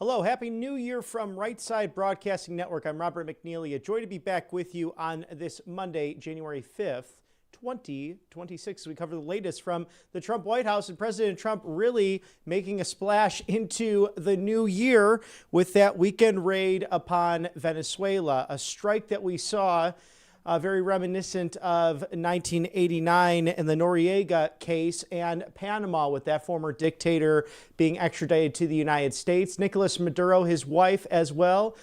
Hello, Happy New Year from Right Side Broadcasting Network. I'm Robert McNeely. A joy to be back with you on this Monday, January 5th, 2026. We cover the latest from the Trump White House and President Trump really making a splash into the new year with that weekend raid upon Venezuela, a strike that we saw very reminiscent of 1989 in the Noriega case and Panama with that former dictator being extradited to the United States. Nicolas Maduro, his wife as well,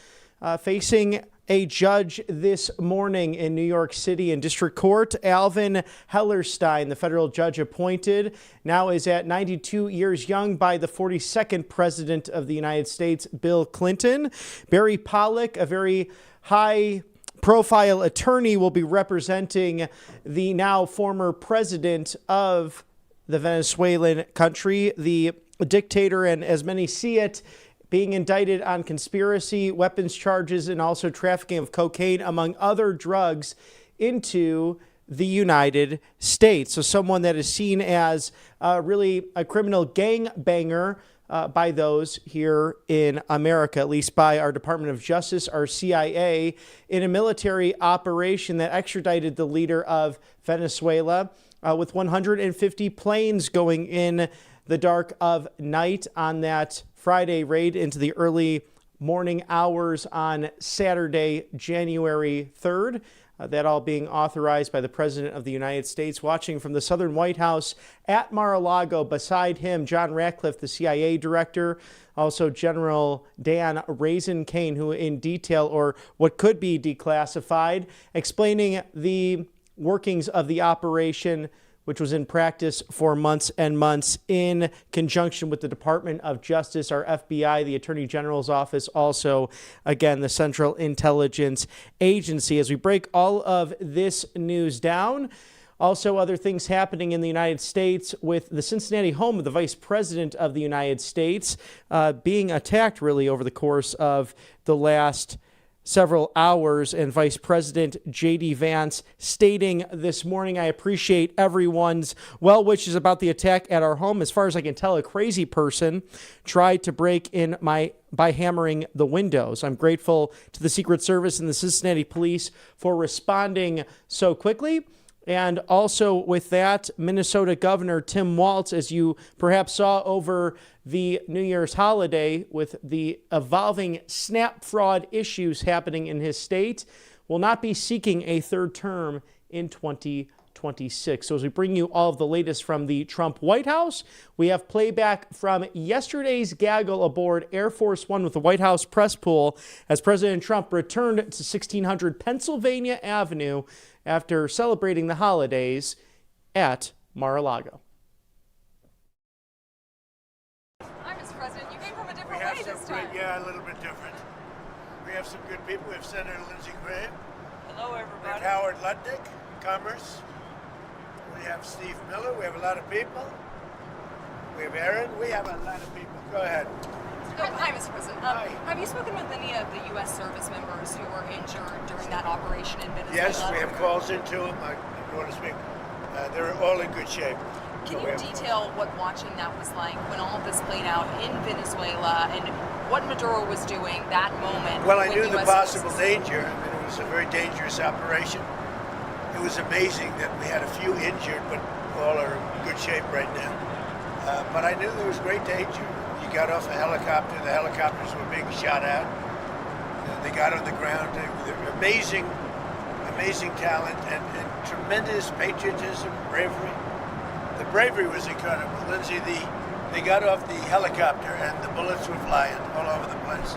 facing a judge this morning in New York City in District Court. Alvin Hellerstein, the federal judge appointed, now is at 92 years young by the 42nd president of the United States, Bill Clinton. Barry Pollock, a very high profile attorney, will be representing the now former president of the Venezuelan country, the dictator, and as many see it, being indicted on conspiracy, weapons charges, and also trafficking of cocaine, among other drugs, into the United States. So someone that is seen as really a criminal gangbanger by those here in America, at least by our Department of Justice, our CIA, in a military operation that extradited the leader of Venezuela with 150 planes going in the dark of night on that Friday raid into the early morning hours on Saturday, January 3rd. That all being authorized by the President of the United States. Watching from the Southern White House at Mar-a-Lago, beside him, John Ratcliffe, the CIA director, also General Dan Raisin-Kane, who in detail, or what could be declassified, explaining the workings of the operation, which was in practice for months and months in conjunction with the Department of Justice, our FBI, the Attorney General's office, also, again, the Central Intelligence Agency. As we break all of this news down, also other things happening in the United States with the Cincinnati home of the Vice President of the United States being attacked really over the course of the last several hours, and Vice President J.D. Vance stating this morning, "I appreciate everyone's well wishes about the attack at our home. As far as I can tell, a crazy person tried to break in by hammering the windows. I'm grateful to the Secret Service and the Cincinnati Police for responding so quickly." And also with that, Minnesota Governor Tim Walz, as you perhaps saw over the New Year's holiday with the evolving SNAP fraud issues happening in his state, will not be seeking a third term in 2026. So as we bring you all of the latest from the Trump White House, we have playback from yesterday's gaggle aboard Air Force One with the White House press pool as President Trump returned to 1600 Pennsylvania Avenue after celebrating the holidays at Mar-a-Lago. Hi, Mr. President. You came from a different way this time. Yeah, a little bit different. We have some good people. We have Senator Lindsey Graham. Hello, We everybody. have Howard Lutnick, Commerce. We have Steve Miller. We have a lot of people. We have Aaron. We have a lot of people. Go ahead. Hi, Mr. President. Hi. Have you spoken with any of the U.S. service members who were injured during that operation in Venezuela? Yes, we have calls into them. I want to speak. They're all in good shape. Can you detail what watching that was like when all of this played out in Venezuela and what Maduro was doing that moment? Well, I with knew the US possible forces? danger. I mean, it was a very dangerous operation. It was amazing that we had a few injured, but all are in good shape right now. But I knew there was great danger. You got off a helicopter. The helicopters were being shot at. They got on the ground. They're amazing talent and tremendous patriotism, bravery. The bravery was incredible. Lindsay, they got off the helicopter and the bullets were flying all over the place.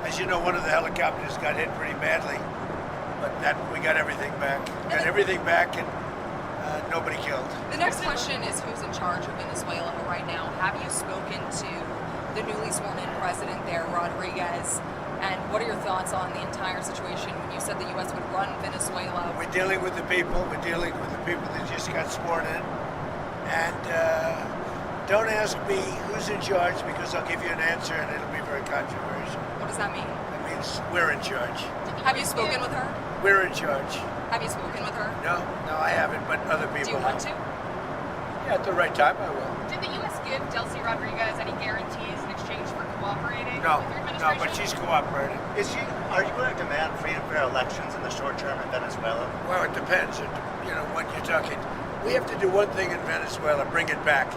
As you know, one of the helicopters got hit pretty badly, but we got everything back. Got everything back and nobody killed. The next question is who's in charge of Venezuela right now? Have you spoken to the newly sworn-in president there, Rodriguez? And what are your thoughts on the entire situation when you said the U.S. would run Venezuela? We're dealing with the people. We're dealing with the people that just got sworn in. And don't ask me who's in charge because I'll give you an answer and it'll be very controversial. What does that mean? It means we're in charge. Have you spoken with her? We're in charge. Have you spoken with her? No, I haven't, but other people Do you want to? Yeah, at the right time I will. Did the U.S. give Delcy Rodriguez any guarantees in exchange for cooperating No, with your no, administration? but she's cooperating. Are you going to demand free and fair elections in the short term in Venezuela? Well, it depends. When you're talking, we have to do one thing in Venezuela: bring it back.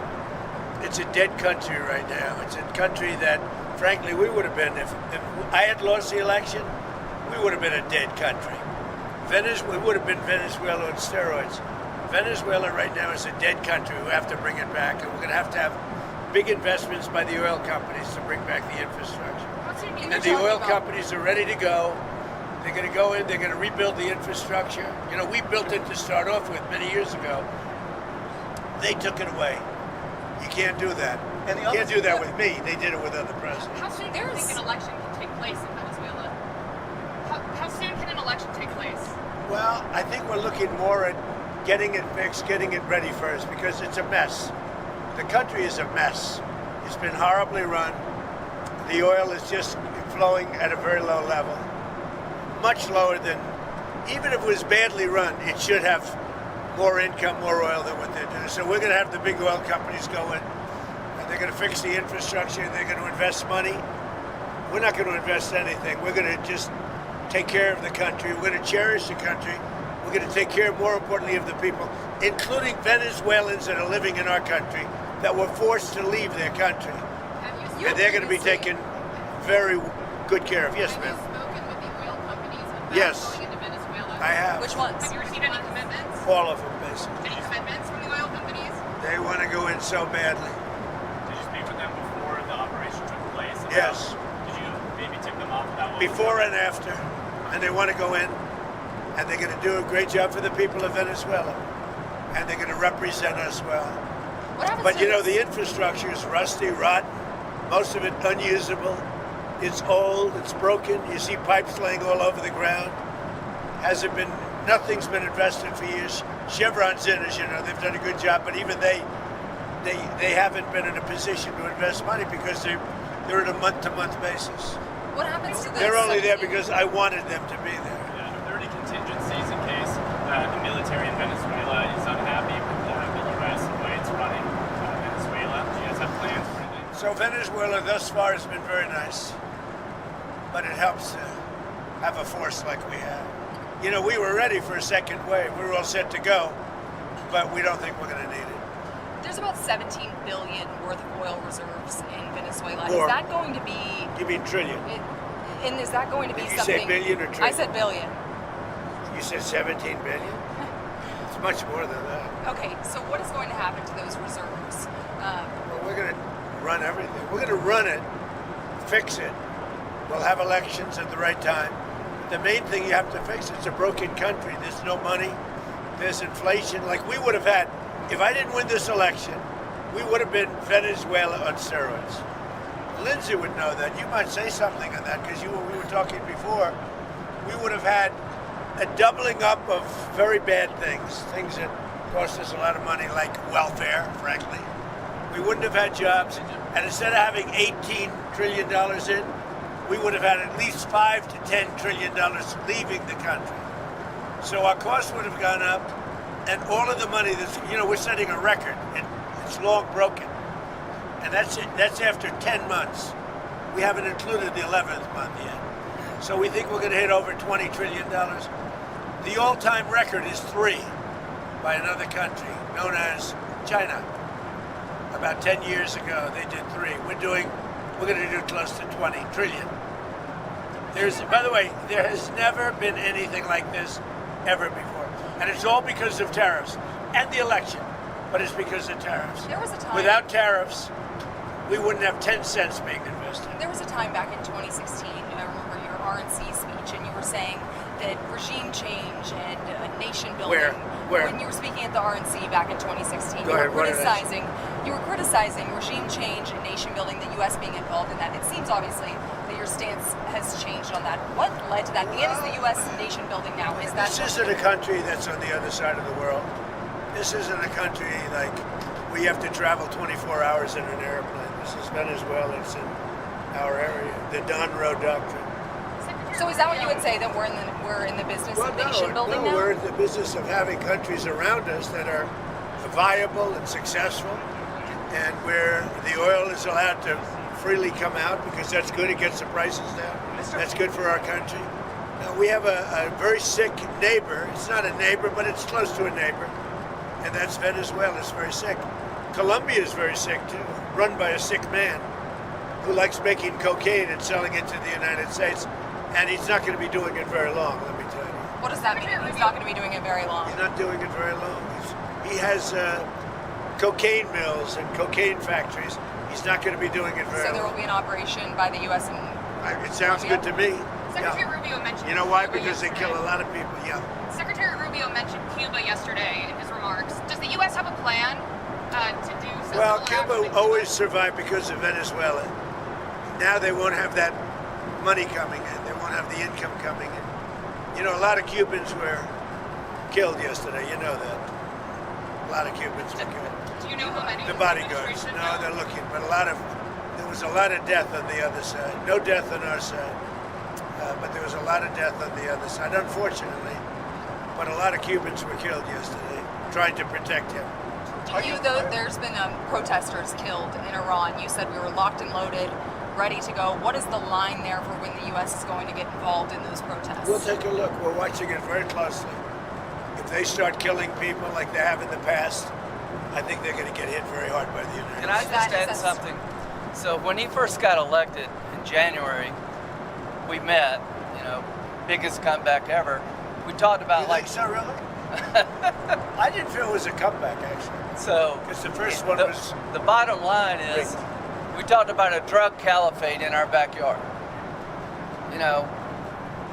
It's a dead country right now. It's a country that, frankly, we would have been if I had lost the election. We would have been a dead country. We would have been Venezuela on steroids. Venezuela right now is a dead country. We have to bring it back, and we're going to have big investments by the oil companies to bring back the infrastructure. And the oil companies are ready to go. They're going to go in. They're going to rebuild the infrastructure. We built it to start off with many years ago. They took it away. You can't do that. And you can't do that with me. They did it with other presidents. How soon do you think an election can take place in Venezuela? How soon can an election take place? Well, I think we're looking more at getting it fixed, getting it ready first, because it's a mess. The country is a mess. It's been horribly run. The oil is just flowing at a very low level, much lower than, even if it was badly run, it should have more income, more oil than what they're doing. So we're going to have the big oil companies go in, and they're going to fix the infrastructure, and they're going to invest money. We're not going to invest anything. We're going to just take care of the country. We're going to cherish the country. We're going to take care, more importantly, of the people, including Venezuelans that are living in our country that were forced to leave their country. And they're going to be taken very good care of. Yes, ma'am. Have you spoken with the oil companies about Yes. going into Venezuela? I have. Which ones? Have you received any commitments? All of them, basically. Any commitments from the oil companies? They want to go in so badly. Did you speak with them before the operation took place? Yes. Did you maybe tick them off about what Before and after. And they want to go in, and they're going to do a great job for the people of Venezuela. And they're going to represent us well. What happens But to the infrastructure is rusty, rotten, most of it unusable. It's old, it's broken. You see pipes laying all over the ground. Nothing's been invested for years. Chevron's in, as you know, they've done a good job, but even they haven't been in a position to invest money because they're at a month-to-month basis. What happens to the They're only there because I wanted them to be there. Yeah, are there any contingencies in case the military in Venezuela is unhappy with the U.S. and the way it's running Venezuela? Do you guys have plans for anything? So Venezuela thus far has been very nice, but it helps to have a force like we have. We were ready for a second wave. We were all set to go, but we don't think we're going to need it. There's about 17 billion worth of oil reserves in Venezuela. More. Is that going to be? You mean trillion? And is that going to be Did you something? say billion or trillion? I said billion. You said 17 billion? It's much more than that. Okay, so what is going to happen to those reserves? Well, we're going to run everything. We're going to run it, fix it. We'll have elections at the right time. The main thing you have to fix, it's a broken country. There's no money. There's inflation. Like we would have had, if I didn't win this election, we would have been Venezuela on steroids. Lindsay would know that. You might say something on that because we were talking before. We would have had a doubling up of very bad things that cost us a lot of money, like welfare, frankly. We wouldn't have had jobs. And instead of having $18 trillion in, we would have had at least $5 to $10 trillion leaving the country. So our costs would have gone up, and all of the money we're setting a record. It's long broken. And that's it. That's after 10 months. We haven't included the 11th month yet. So we think we're going to hit over $20 trillion. The all-time record is 3 by another country known as China. About 10 years ago, they did 3. We're going to do close to 20 trillion. By the way, there has never been anything like this ever before. And it's all because of tariffs and the election, but it's because of tariffs. There was a time. Without tariffs, we wouldn't have 10 cents being invested. There was a time back in 2016, I remember your RNC speech, and you were saying that regime change and nation building. Where? When you were speaking at the RNC back in 2016, Go ahead, what did I say? you were criticizing regime change and nation building, the U.S. being involved in that. It seems obviously that your stance has changed on that. What led to that? And is the U.S. nation building now? Is that? This isn't a country that's on the other side of the world. This isn't a country like we have to travel 24 hours in an airplane. This is Venezuela. It's in our area. The Don Road Doctrine. So is that what you would say, that we're in the business of nation building now? We're in the business of having countries around us that are viable and successful, and where the oil is allowed to freely come out because that's good. It gets the prices down. That's good for our country. Now, we have a very sick neighbor. It's not a neighbor, but it's close to a neighbor, and that's Venezuela. It's very sick. Colombia is very sick too, run by a sick man who likes making cocaine and selling it to the United States, and he's not going to be doing it very long, let me tell you. What does that mean? He's not going to be doing it very long. He's not doing it very long. He has cocaine mills and cocaine factories. He's not going to be doing it very long. So there will be an operation by the U.S. and It sounds good to me. Secretary Yeah. Rubio mentioned. You know why? Cuba Because they yesterday. kill a lot of people. Yeah. Secretary Rubio mentioned Cuba yesterday in his remarks. Does the U.S. have a plan to do something? Well, Cuba always survived because of Venezuela. Now they won't have that money coming in. They won't have the income coming in. You know, a lot of Cubans were killed yesterday. You know that. A lot of Cubans were killed. Do you know how many? The bodyguards. No, they're looking, but there was a lot of death on the other side. No death on our side, but there was a lot of death on the other side, unfortunately. But a lot of Cubans were killed yesterday, trying to protect him. There's been protesters killed in Iran. You said we were locked and loaded, ready to go. What is the line there for when the U.S. is going to get involved in those protests? We'll take a look. We're watching it very closely. If they start killing people like they have in the past, I think they're going to get hit very hard by the United Can I States. just Is add that- something? So when he first got elected in January, we met, biggest comeback ever. We talked about You think so, really? I didn't feel it was a comeback, actually. so Because the first one the, was... the bottom line is we talked about a drug caliphate in our backyard.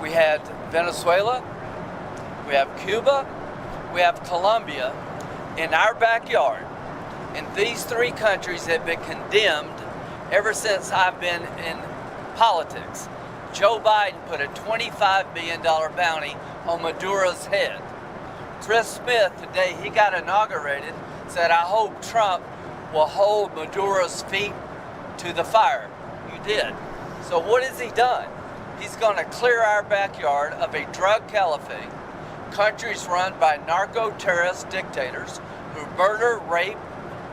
We had Venezuela, we have Cuba, we have Colombia in our backyard. And these three countries have been condemned ever since I've been in politics. Joe Biden put a $25 billion bounty on Maduro's head. Chris Smith, today he got inaugurated, said, I hope Trump will hold Maduro's feet to the fire. You did. So what has he done? He's going to clear our backyard of a drug caliphate, countries run by narco-terrorist dictators who murder, rape,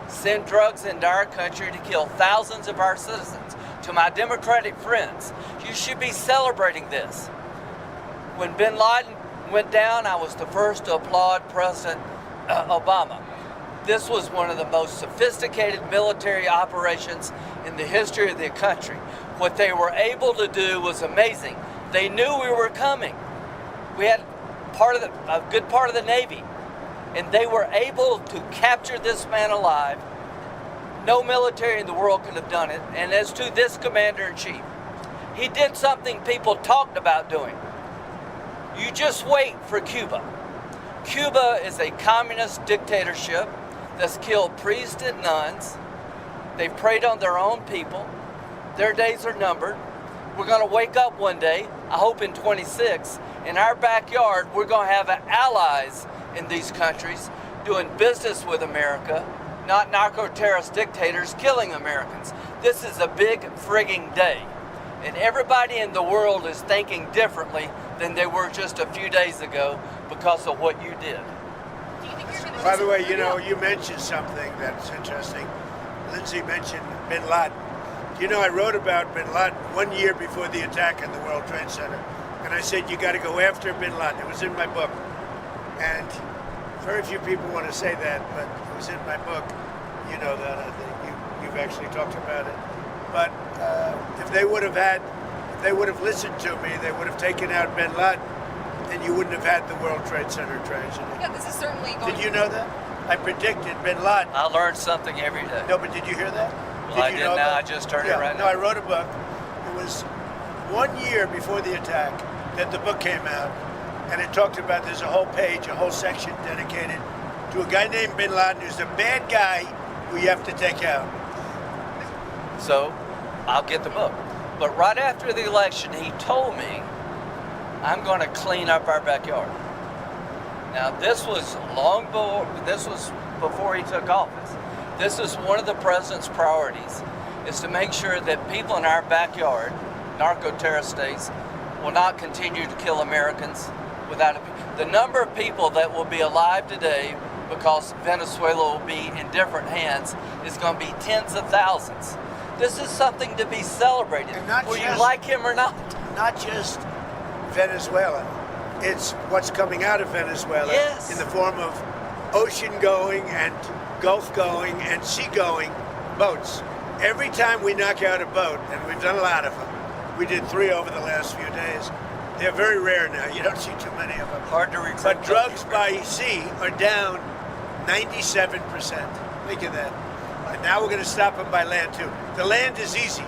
send drugs into our country to kill thousands of our citizens. To my Democratic friends, you should be celebrating this. When bin Laden went down, I was the first to applaud President Obama. This was one of the most sophisticated military operations in the history of the country. What they were able to do was amazing. They knew we were coming. We had a good part of the Navy, and they were able to capture this man alive. No military in the world could have done it. And as to this commander-in-chief, he did something people talked about doing. You just wait for Cuba. Cuba is a communist dictatorship that's killed priests and nuns. They've preyed on their own people. Their days are numbered. We're going to wake up one day, I hope in 26, in our backyard, we're going to have allies in these countries doing business with America, not narco-terrorist dictators killing Americans. This is a big frigging day. And everybody in the world is thinking differently than they were just a few days ago because of what you did. Do you think you're going to? By the way, you mentioned something that's interesting. Lindsay mentioned bin Laden. I wrote about bin Laden 1 year before the attack on the World Trade Center. And I said, you got to go after bin Laden. It was in my book. And very few people want to say that, but it was in my book. You know that, I think. You've actually talked about it. But if they would have listened to me, they would have taken out bin Laden, and you wouldn't have had the World Trade Center tragedy. Yeah, this is certainly going Did you know that? I predicted bin Laden. I learned something every day. No, but did you hear that? Well, I you didn't know now. that? I just heard it Yeah, right no, now. I wrote a book. It was 1 year before the attack that the book came out, and it talked about, there's a whole page, a whole section dedicated to a guy named bin Laden who's a bad guy who you have to take out. So I'll get the book. But right after the election, he told me, I'm going to clean up our backyard. Now, this was before he took office. This is one of the president's priorities, is to make sure that people in our backyard, narco-terrorist states, will not continue to kill Americans without the number of people that will be alive today because Venezuela will be in different hands is going to be tens of thousands. This is something to be celebrated, And not whether you just- like him or not. Not just Venezuela. It's what's coming out of Venezuela Yes. in the form of ocean-going and Gulf-going and sea-going boats. Every time we knock out a boat, and we've done a lot of them, we did 3 over the last few days. They're very rare now. You don't see too many of them. Hard to recruit. But drugs by sea are down 97%. Think of that. And now we're going to stop them by land too. The land is easy.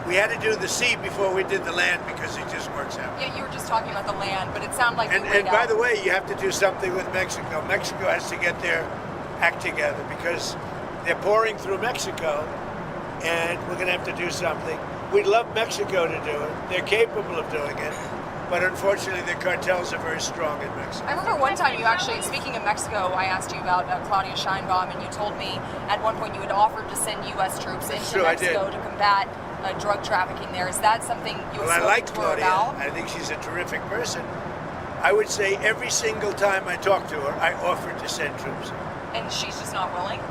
We had to do the sea before we did the land because it just works out. Yeah, you were just talking about the land, but it sounded like And, you laid and by out. the way, you have to do something with Mexico. Mexico has to get their act together because they're pouring through Mexico, and we're going to have to do something. We'd love Mexico to do it. They're capable of doing it, but unfortunately, the cartels are very strong in Mexico. I remember one time you actually, speaking of Mexico, I asked you about Claudia Sheinbaum, and you told me at one point you had offered to send U.S. troops into true, I did. Mexico to combat drug trafficking there. Is that something you Well, have I like spoken to her Claudia. about? I think she's a terrific person. I would say every single time I talk to her, I offered to send troops. And she's just not willing?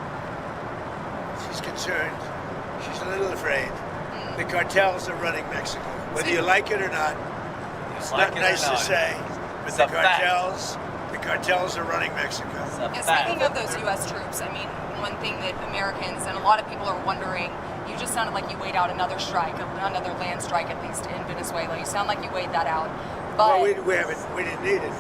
She's concerned. She's a little afraid. The cartels are running Mexico. Whether you like it or not, it's Like not it or nice to not. say, but It's the a fact. cartels are running Mexico. And speaking of those U.S. troops, I mean, one thing that Americans and a lot of people are wondering, you just sounded like you weighed out another strike, another land strike at least in Venezuela. You sound like you weighed that out. But Well, we didn't need it.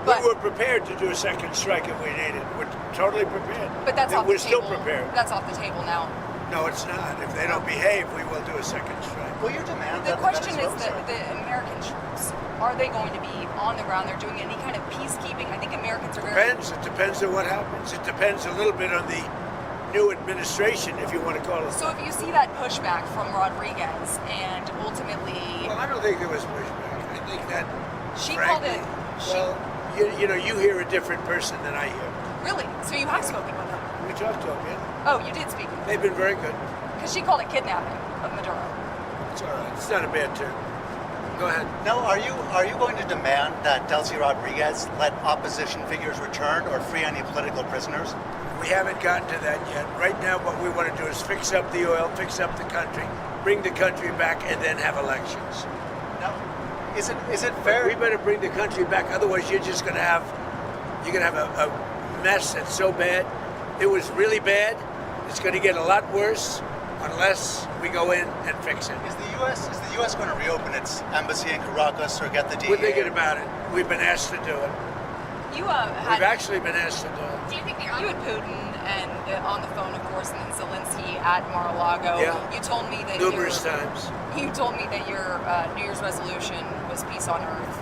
but- We were prepared to do a second strike if we needed. We're totally prepared. but that's off We're the still table. prepared. That's off the table now. No, it's not. If they don't behave, we will do a second strike. Will you demand The that question is Venezuela- the American troops, are they going to be on the ground? They're doing any kind of peacekeeping? I think Americans are very... Depends. It depends on what happens. It depends a little bit on the new administration, if you want to call it. So if you see that pushback from Rodriguez and ultimately... Well, I don't think there was pushback. I think that She frankly, called it... well, you know, you hear a different person than I hear. Really? So you have spoken with her? We talked to them, yeah. Oh, you did speak. They've been very good. Because she called it kidnapping of Maduro. It's all right. It's not a bad term. Go ahead. Now, are you going to demand that Delcy Rodriguez let opposition figures return or free any political prisoners? We haven't gotten to that yet. Right now, what we want to do is fix up the oil, fix up the country, bring the country back, and then have elections. Now, is it fair? We better bring the country back. Otherwise, you're just going to have a mess that's so bad. It was really bad. It's going to get a lot worse unless we go in and fix it. Is the U.S. going to reopen its embassy in Caracas or get the DEA? We're thinking about it. We've been asked to do it. You We've had... actually been asked to do it. Do you think the You had Putin and on the phone, of course, and then Zelensky at Mar-a-Lago. Yeah. You told me that Numerous times. You told me that your New Year's resolution was peace on earth.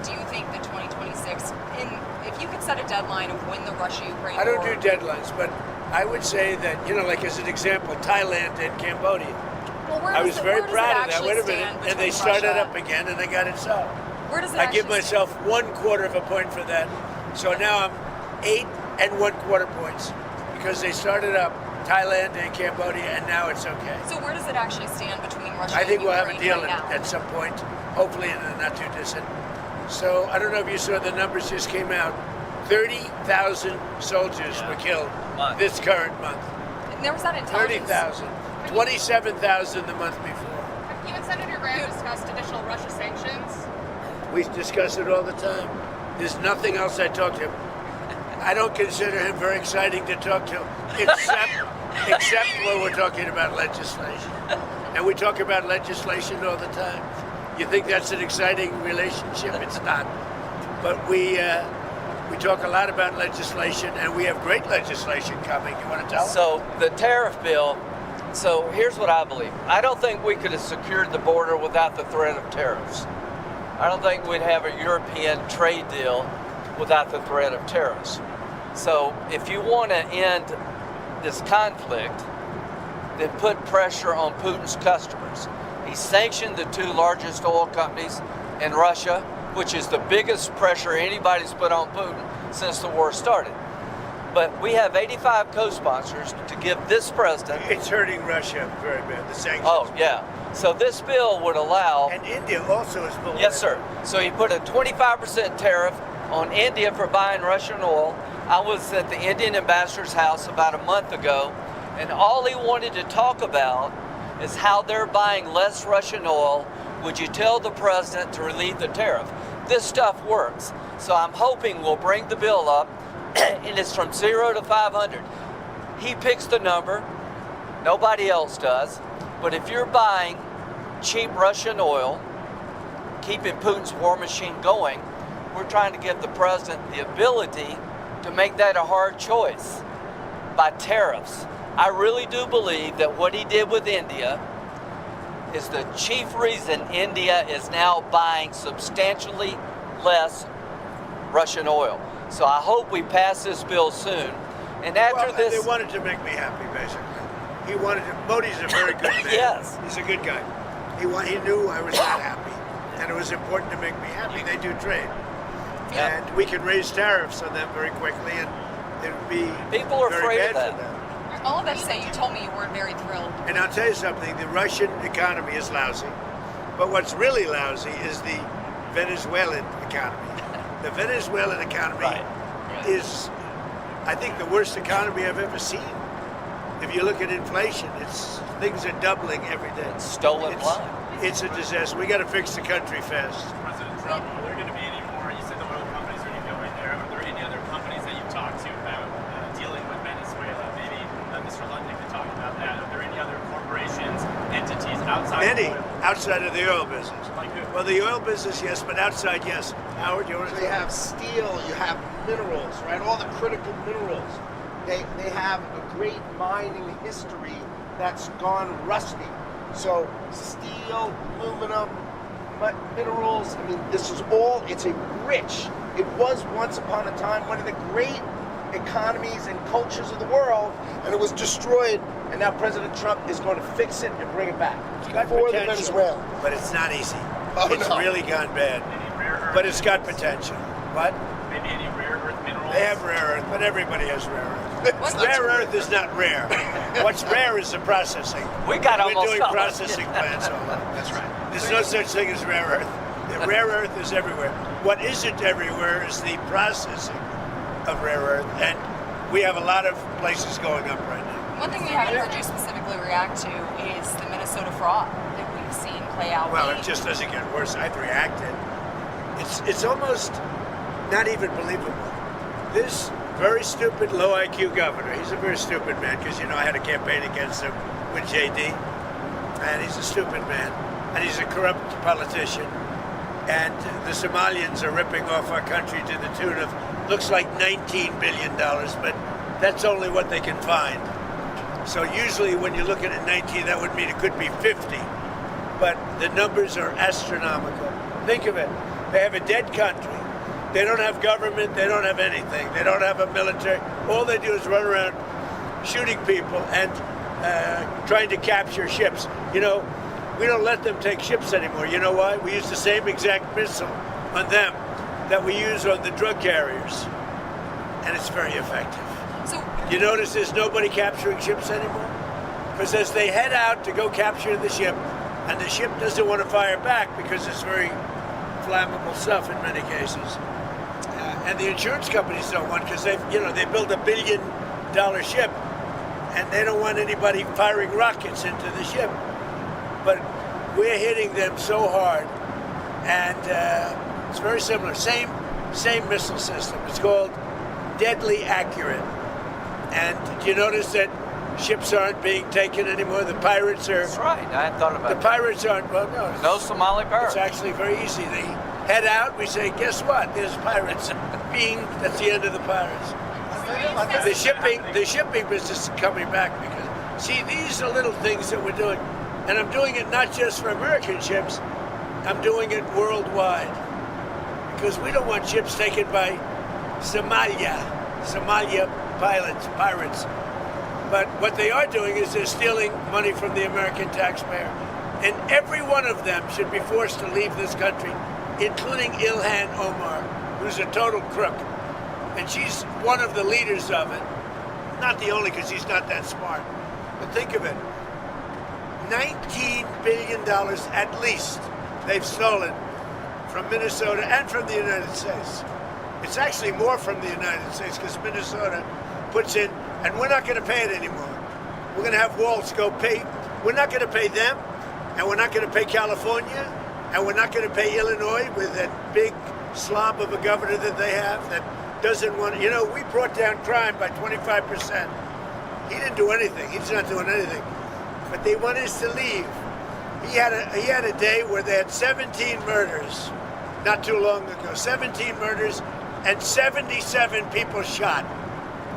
Do you think that 2026, if you could set a deadline of when the Russia-Ukraine I don't war, do deadlines, but I would say that, like as an example, Thailand and Cambodia. well, where I does was it- very where does proud it of that. actually Wait a stand minute. And they between started Russia- up again and they got it solved. Where does it I give actually myself 1/4 of a point for that. So now I'm 8 1/4 points because they started up Thailand and Cambodia and now it's okay. So where does it actually stand between Russia I think and we'll have a Ukraine deal right now? at some point, hopefully in the not too distant. So I don't know if you saw the numbers just came out. 30,000 soldiers were killed Month. this current month. And there was that intelligence. 30,000. 27,000 the month before. You and Senator Graham discussed additional Russia sanctions. We discuss it all the time. There's nothing else I talk to him. I don't consider him very exciting to talk to, except when we're talking about legislation. And we talk about legislation all the time. You think that's an exciting relationship? It's not. But we talk a lot about legislation, and we have great legislation coming. You want to tell us? So the tariff bill, so here's what I believe. I don't think we could have secured the border without the threat of tariffs. I don't think we'd have a European trade deal without the threat of tariffs. So if you want to end this conflict, then put pressure on Putin's customers. He sanctioned the 2 largest oil companies in Russia, which is the biggest pressure anybody's put on Putin since the war started. But we have 85 co-sponsors to give this president. It's hurting Russia very bad, the sanctions. Oh, yeah. So this bill would allow. And India also is full. Yes, sir. So he put a 25% tariff on India for buying Russian oil. I was at the Indian ambassador's house about a month ago, and all he wanted to talk about is how they're buying less Russian oil. Would you tell the president to relieve the tariff? This stuff works. So I'm hoping we'll bring the bill up, and it's from 0 to 500. He picks the number, nobody else does. But if you're buying cheap Russian oil, keeping Putin's war machine going, we're trying to give the president the ability to make that a hard choice by tariffs. I really do believe that what he did with India is the chief reason India is now buying substantially less Russian oil. So I hope we pass this bill soon. And after They this, wanted to make me happy, basically. He wanted to. Modi's a very good man. Yes. He's a good guy. He knew I was not happy, and it was important to make me happy. They do trade, Yeah. and we can raise tariffs on them very quickly, and it would be People are very afraid bad of for that. them. All of that to say, you told me you weren't very thrilled. And I'll tell you something, the Russian economy is lousy. But what's really lousy is the Venezuelan economy. The Venezuelan economy Right. is, I think, the worst economy I've ever seen. If you look at inflation, things are doubling every day. Stolen blind. It's a disaster. We got to fix the country fast. President Trump, are there going to be any more? You said the oil companies are going to go in there. Are there any other companies that you've talked to about dealing with Venezuela? Maybe Mr. London could talk about that. Are there any other corporations, entities outside Many of oil? outside of the oil business. Like who? Well, the oil business, yes, but outside, yes. Howard, you want to So you have steel, you have minerals, right? All the critical minerals. They have a great mining history that's gone rusty. So steel, aluminum, minerals, I mean, this is all, it's a rich, it was once upon a time one of the great economies and cultures of the world, and it was destroyed, and now President Trump is going to fix it and bring it back got for the potential, Venezuela. but it's not easy. Oh, It's no. really gone bad. Any rare earth? But it's got potential. What? Maybe any rare earth minerals? They have rare earth, but everybody has rare earth. What's Rare earth is not rare. What's rare is the processing. We got We're almost doing all of it. processing plants all over. That's right. There's no such thing as rare earth. The rare earth is everywhere. What isn't everywhere is the processing of rare earth, and we have a lot of places going up right now. One thing we haven't heard you specifically react to is the Minnesota fraud that we've seen play out. Well, it just doesn't get worse. I've reacted. It's almost not even believable. This very stupid, low IQ governor, he's a very stupid man, because, I had a campaign against him with JD, and he's a stupid man, and he's a corrupt politician, and the Somalians are ripping off our country to the tune of, looks like $19 billion, but that's only what they can find. So usually when you're looking at 19, that would mean it could be 50, but the numbers are astronomical. Think of it. They have a dead country. They don't have government. They don't have anything. They don't have a military. All they do is run around shooting people and trying to capture ships. We don't let them take ships anymore. You know why? We use the same exact missile on them that we use on the drug carriers. And it's very effective. So You notice there's nobody capturing ships anymore? Because as they head out to go capture the ship, and the ship doesn't want to fire back because it's very flammable stuff in many cases. And the insurance companies don't want, because they build $1 billion ship, and they don't want anybody firing rockets into the ship. But we're hitting them so hard, and it's very similar. Same missile system. It's called deadly accurate. And do you notice that ships aren't being taken anymore? The pirates are. That's right. I hadn't thought about The that. pirates aren't. Well, no. No Somali pirates. It's actually very easy. They head out. We say, guess what? There's pirates. Bing. That's the end of the pirates. The shipping business is coming back, because see, these are little things that we're doing, and I'm doing it not just for American ships. I'm doing it worldwide, because we don't want ships taken by Somalia pirates. But what they are doing is they're stealing money from the American taxpayer. And every one of them should be forced to leave this country, including Ilhan Omar, who's a total crook. And she's one of the leaders of it. Not the only, because she's not that smart. But think of it. $19 billion at least they've stolen from Minnesota and from the United States. It's actually more from the United States, because Minnesota puts in, and we're not going to pay it anymore. We're going to have Waltz go pay We're not going to pay them, and we're not going to pay California, and we're not going to pay Illinois with that big slob of a governor that they have that doesn't want. You know, we brought down crime by 25%. He didn't do anything. He's not doing anything. But they want us to leave. He had a day where they had 17 murders, not too long ago. 17 murders and 77 people shot,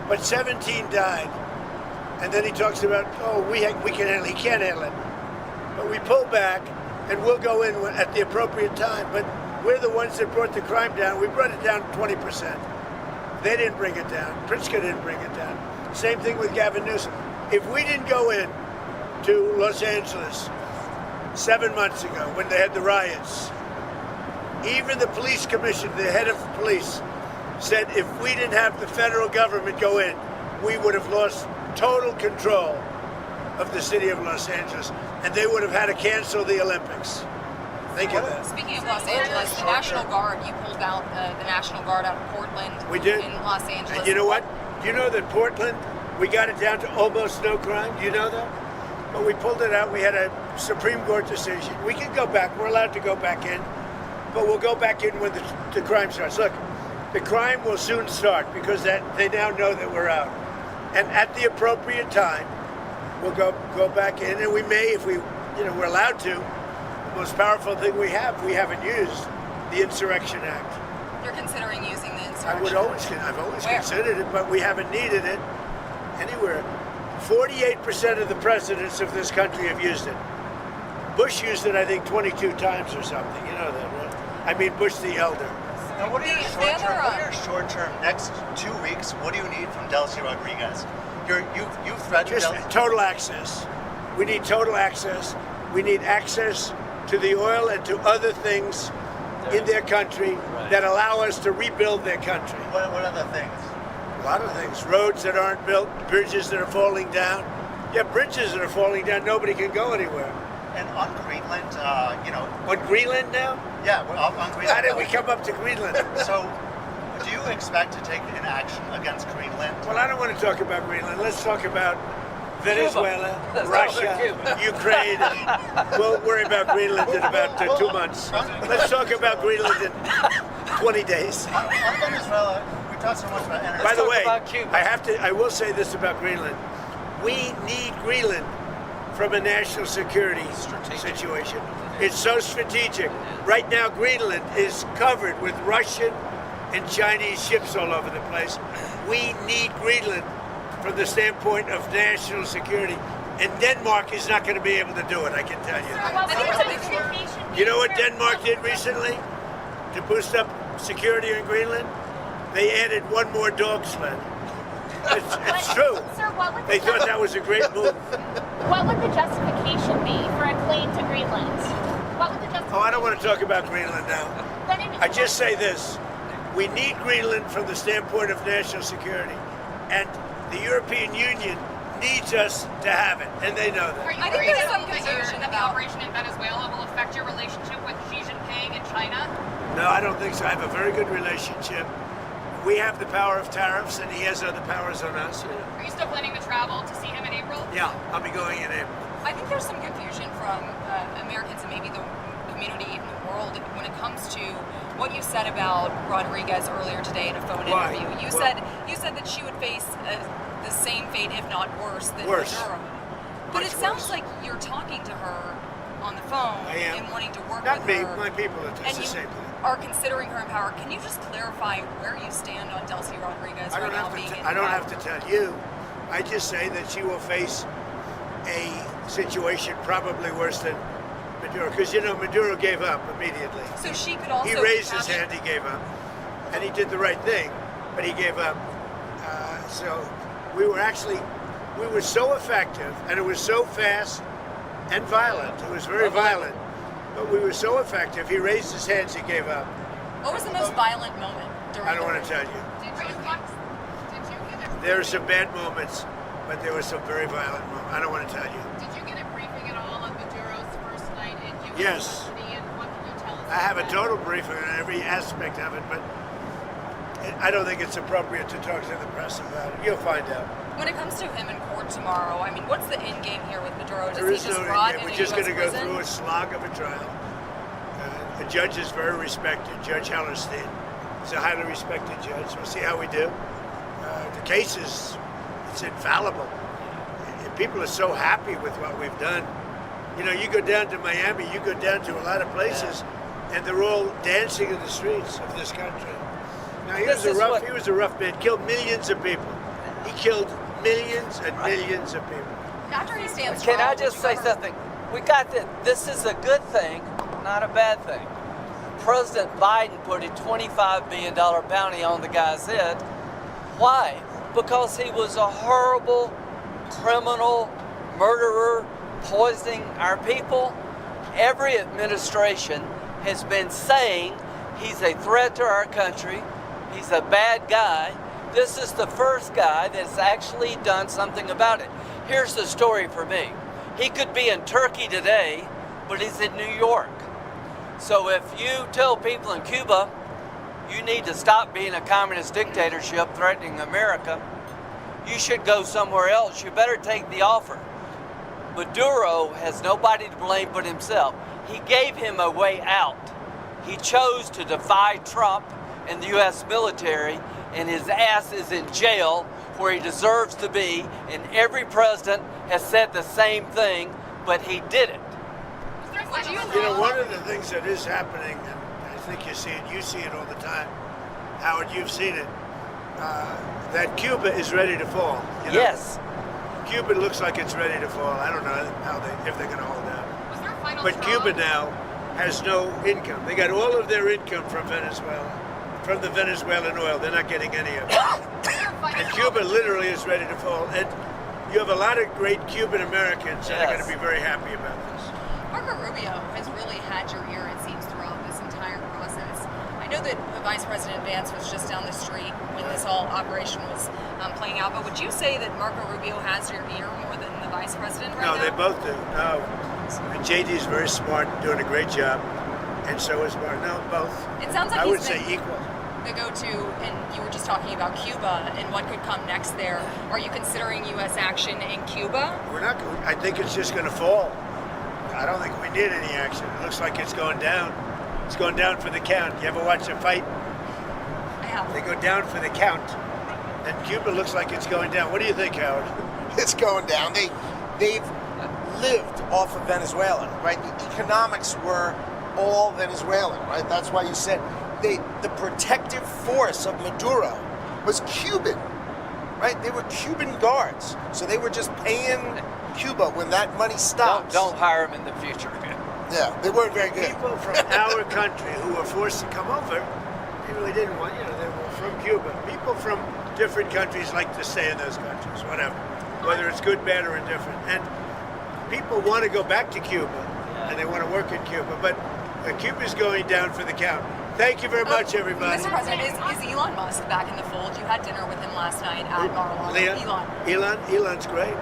but 17 died. And then he talks about, oh, we can handle it. He can't handle it. But we pull back, and we'll go in at the appropriate time. But we're the ones that brought the crime down. We brought it down 20%. They didn't bring it down. Pritzker didn't bring it down. Same thing with Gavin Newsom. If we didn't go in to Los Angeles 7 months ago when they had the riots, even the police commissioner, the head of police, said if we didn't have the federal government go in, we would have lost total control of the city of Los Angeles, and they would have had to cancel the Olympics. Think of that. Speaking of Los Angeles, the National Guard, you pulled out the National Guard out of Portland. We did. In Los Angeles. And you know what? Do you know that Portland, we got it down to almost no crime? Do you know that? But we pulled it out. We had a Supreme Court decision. We can go back. We're allowed to go back in. But we'll go back in when the crime starts. Look, the crime will soon start because they now know that we're out. And at the appropriate time, we'll go back in. And we may, if we're allowed to. The most powerful thing we haven't used, the Insurrection Act. You're considering using the Insurrection I've always Where? considered it, but we haven't needed it anywhere. 48% of the presidents of this country have used it. Bush used it, I think, 22 times or something. You know that, right? I mean, Bush the elder. Now, what are your short-term next 2 weeks? What do you need from Delcy Rodriguez? You've threatened Just total access. We need total access. We need access to the oil and to other things in their country that allow us to rebuild their country. What other things? A lot of things. Roads that aren't built, bridges that are falling down. Yeah, bridges that are falling down, nobody can go anywhere. And on Greenland, On Greenland now? Yeah, we're on Greenland. How did we come up to Greenland? So, do you expect to take an action against Greenland? Well, I don't want to talk about Greenland. Let's talk about Venezuela, Russia, Ukraine. We'll worry about Greenland in about 2 months. Let's talk about Greenland in 20 days. On Venezuela, we talked so much about energy. By the way, I will say this about Greenland. We need Greenland from a national security situation. It's so strategic. Right now, Greenland is covered with Russian and Chinese ships all over the place. We need Greenland from the standpoint of national security. And Denmark is not going to be able to do it, I can tell you. You know what Denmark did recently to boost up security in Greenland? They added one more dog sled. It's true. Sir, They thought that was a great move. what would the justification be for a claim to Greenland? What would the justification Oh, I don't want to talk about Greenland now. I just say this. We need Greenland from the standpoint of national security. And the European Union needs us to have it, and they know that. I think there's some confusion that the about operation in Venezuela will affect your relationship with Xi Jinping and China? No, I don't think so. I have a very good relationship. We have the power of tariffs, and he has other powers on us. Are you still planning to travel to see him in April? Yeah, I'll be going in April. I think there's some confusion from Americans and maybe the community in the world when it comes to what you said about Rodriguez earlier today in a phone interview. You said that she would face the same fate, if not worse, than Maduro. But it sounds like you're talking to her on the phone and wanting to work Not with me, her. my people are And the you same thing. are considering her in power. Can you just clarify where you stand on Delcy Rodriguez I right don't now have being in I don't power? have to tell you. I just say that she will face a situation probably worse than Maduro, because Maduro gave up immediately. So she could also He raised his capture- hand, he gave up, and he did the right thing, but he gave up. So we were so effective, and it was so fast and violent. It was very violent, but we were so effective. He raised his hands, he gave up. What was the most violent moment during I don't the want to tell you. Did There are some bad moments, but there were some very violent moments. I don't want to tell you. you get a briefing at all on Maduro's first night in U.S. Yes. custody, and what can you tell us? I have a total briefing on every aspect of it, but I don't think it's appropriate to talk to the press about it. You'll find out. When it comes to him in court tomorrow, I mean, what's the end game here with Maduro? Does There he is just no rot end game. in We're a just US going to go prison? through a slog of a trial. The judge is very respected, Judge Hellerstein. He's a highly respected judge. We'll see how we do. The case it's infallible. And people are so happy with what we've done. You know, you go down to Miami, you go down to a lot of places, and they're all dancing in the streets of this country. Now, he was a rough man, killed millions of people. He killed millions and millions of people. After he stands Can trial, I just say something? We got that. This is a good thing, not a bad thing. President Biden put a $25 million bounty on the guy's head. Why? Because he was a horrible criminal, murderer, poisoning our people. Every administration has been saying he's a threat to our country. He's a bad guy. This is the first guy that's actually done something about it. Here's the story for me. He could be in Turkey today, but he's in New York. So if you tell people in Cuba, you need to stop being a communist dictatorship threatening America, you should go somewhere else. You better take the offer. Maduro has nobody to blame but himself. He gave him a way out. He chose to defy Trump and the U.S. military, and his ass is in jail where he deserves to be, and every president has said the same thing, but he did it. You know, one of the things that is happening, and I think you see it all the time, Howard, you've seen it, that Cuba is ready to fall. You know? Yes. Cuba looks like it's ready to fall. I don't know if they're going to hold out. Was there a final But straw? Cuba now has no income. They got all of their income from Venezuela, from the Venezuelan oil. They're not getting any of it. And Cuba literally is ready to fall. And you have a lot of great Cuban Americans that are going to be very happy about this. Marco Rubio has really had your ear, it seems, throughout this entire process. I know that Vice President Vance was just down the street when this whole operation was playing out, but would you say that Marco Rubio has your ear more than the Vice President right now? No, they both do. No. And JD's very smart, doing a great job. And so is Mark. No, both. It sounds like I he's would say been equal. the go-to, and you were just talking about Cuba and what could come next there. Are you considering U.S. action in Cuba? We're not. I think it's just going to fall. I don't think we need any action. It looks like it's going down. It's going down for the count. You ever watch a fight? I have. They go down for the count. And Cuba looks like it's going down. What do you think, Howard? It's going down. They've lived off of Venezuela, right? The economics were all Venezuelan, right? That's why you said the protective force of Maduro was Cuban, right? They were Cuban guards, so they were just paying Cuba when that money stops. Don't hire him in the future. Yeah, they weren't very good. People from our country who were forced to come over, they really didn't want, they were from Cuba. People from different countries like to stay in those countries, whatever, whether it's good, bad, or indifferent. And people want to go back to Cuba, and they want to work in Cuba, but Cuba's going down for the count. Thank you very much, everybody. Mr. President, is Elon Musk back in the fold? You had dinner with him last night at Mar-a-Lago. Elon's great.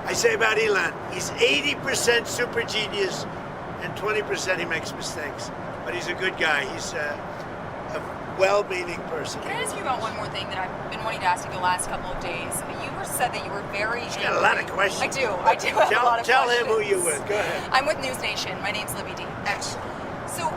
I say about Elon, he's 80% super genius and 20% he makes mistakes. But he's a good guy. He's a well-meaning person. Can I ask you about one more thing that I've been wanting to ask you the last couple of days? You said that you were very angry. got a lot of questions. I do have a lot of questions. Tell him who you're with. Go ahead. I'm with News Nation. My name's Libby D. So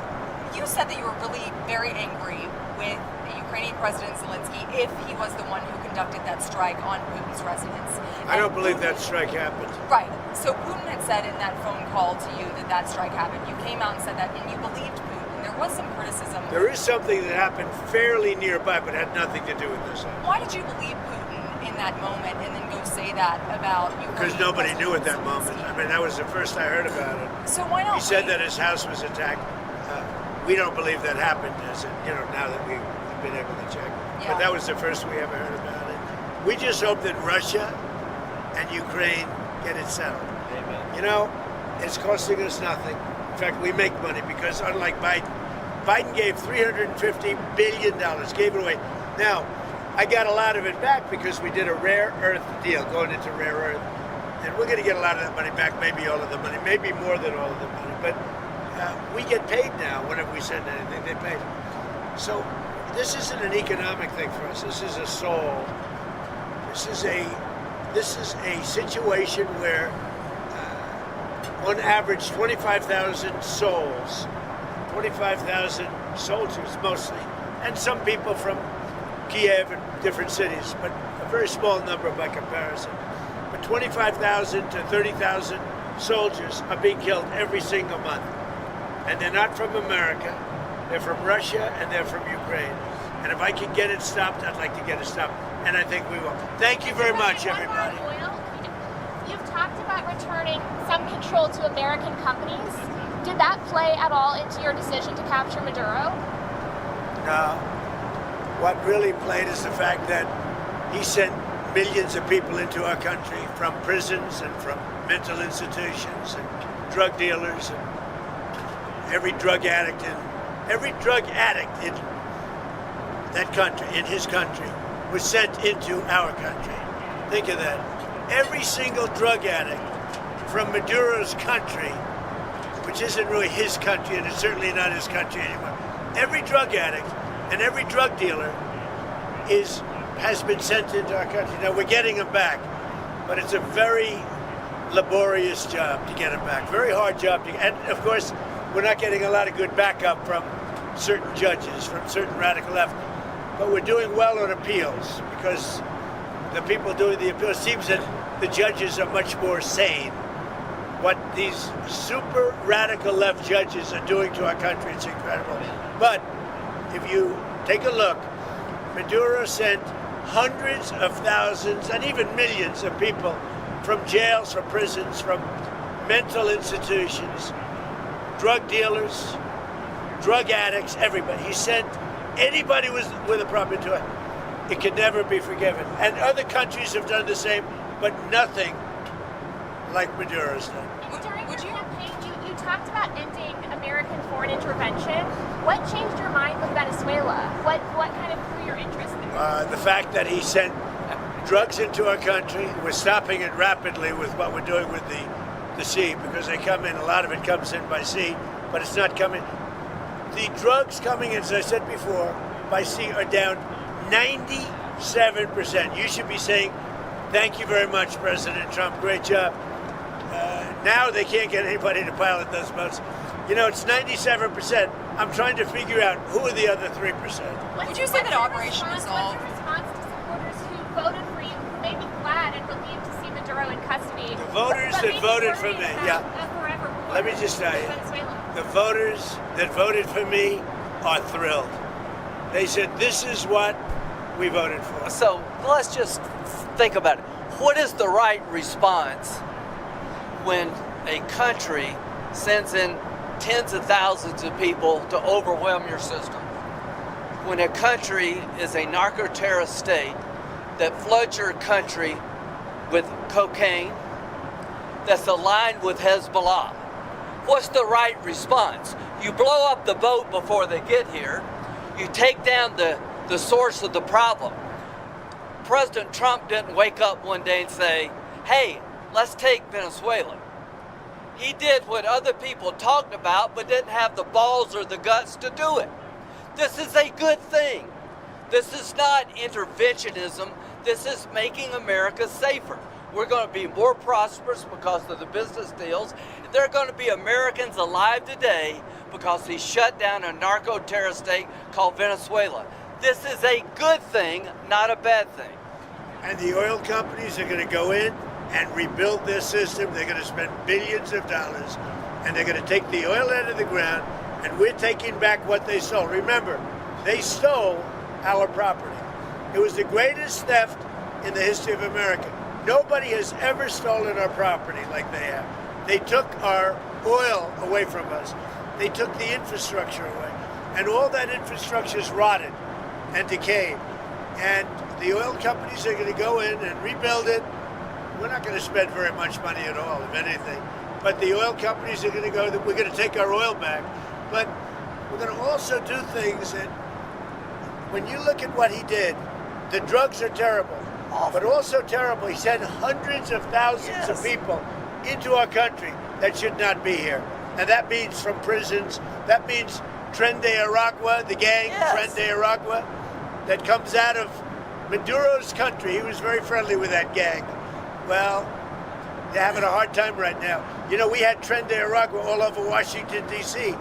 you said that you were really very angry with the Ukrainian President Zelensky if he was the one who conducted that strike on Putin's residence. I don't believe that strike happened. Right. So Putin had said in that phone call to you that that strike happened. You came out and said that, and you believed Putin. There was some criticism. There is something that happened fairly nearby, but had nothing to do with this. Why did you believe Putin in that moment and then go say that about you? Because nobody knew at that moment. I mean, that was the first I heard about it. So why not? He said that his house was attacked. We don't believe that happened, now that we've been able to check. Yeah. But that was the first we ever heard about it. We just hope that Russia and Ukraine get it settled. Amen. It's costing us nothing. In fact, we make money because unlike Biden gave $350 billion, gave it away. Now, I got a lot of it back because we did a rare earth deal, going into rare earth. And we're going to get a lot of that money back, maybe all of the money, maybe more than all of the money. But we get paid now whenever we send anything, they pay. So this isn't an economic thing for us. This is a soul. This is a situation where, on average, 25,000 souls, 25,000 soldiers mostly, and some people from Kiev and different cities, but a very small number by comparison. But 25,000 to 30,000 soldiers are being killed every single month. And they're not from America, they're from Russia, and they're from Ukraine. And if I can get it stopped, I'd like to get it stopped. And I think we will. Thank you very much, everybody. You've talked about returning some control to American companies. Did that play at all into your decision to capture Maduro? No. What really played is the fact that he sent millions of people into our country from prisons and from mental institutions and drug dealers and every drug addict in that country, in his country, was sent into our country. Think of that. Every single drug addict from Maduro's country, which isn't really his country and it's certainly not his country anymore, every drug addict and every drug dealer has been sent into our country. Now we're getting them back, but it's a very laborious job to get them back. Very hard job to get. And of course, we're not getting a lot of good backup from certain judges, from certain radical left. But we're doing well on appeals because the people doing the appeals, seems that the judges are much more sane. What these super radical left judges are doing to our country, it's incredible. But if you take a look, Maduro sent hundreds of thousands and even millions of people from jails, from prisons, from mental institutions, drug dealers, drug addicts, everybody. He sent anybody with a problem into it. It can never be forgiven. And other countries have done the same, but nothing like Maduro's done. During your campaign, you talked about ending American foreign intervention. What changed your mind with Venezuela? What kind of grew your interest there? The fact that he sent drugs into our country. We're stopping it rapidly with what we're doing with the sea, because they come in, a lot of it comes in by sea, but it's not coming. The drugs coming in, as I said before, by sea are down 97%. You should be saying, thank you very much, President Trump, great job. Now they can't get anybody to pilot those boats. You know, it's 97%. I'm trying to figure out who are the other 3%. Would you say that Operation Resolve? What's your response to supporters who voted for you, who may be glad and relieved to see Maduro in custody? The voters that voted for me, yeah. Let me just tell you, the voters that voted for me are thrilled. They said, this is what we voted for. So let's just think about it. What is the right response when a country sends in tens of thousands of people to overwhelm your system? When a country is a narco-terrorist state that floods your country with cocaine, that's aligned with Hezbollah, what's the right response? You blow up the boat before they get here. You take down the source of the problem. President Trump didn't wake up one day and say, hey, let's take Venezuela. He did what other people talked about but didn't have the balls or the guts to do it. This is a good thing. This is not interventionism. This is making America safer. We're going to be more prosperous because of the business deals. There are going to be Americans alive today because he shut down a narco-terrorist state called Venezuela. This is a good thing, not a bad thing. And the oil companies are going to go in and rebuild their system. They're going to spend billions of dollars, and they're going to take the oil out of the ground, and we're taking back what they stole. Remember, they stole our property. It was the greatest theft in the history of America. Nobody has ever stolen our property like they have. They took our oil away from us. They took the infrastructure away. And all that infrastructure is rotted and decayed. And the oil companies are going to go in and rebuild it. We're not going to spend very much money at all, if anything. But the oil companies are going to go, we're going to take our oil back. But we're going to also do things that, when you look at what he did, the drugs are terrible. But also terrible, he sent hundreds of thousands of people into our country that should not be here. And that means from prisons, that means Tren de Aragua, the gang, Tren de Aragua, that comes out of Maduro's country. He was very friendly with that gang. Well, they're having a hard time right now. You know, we had Tren de Aragua all over Washington, D.C.,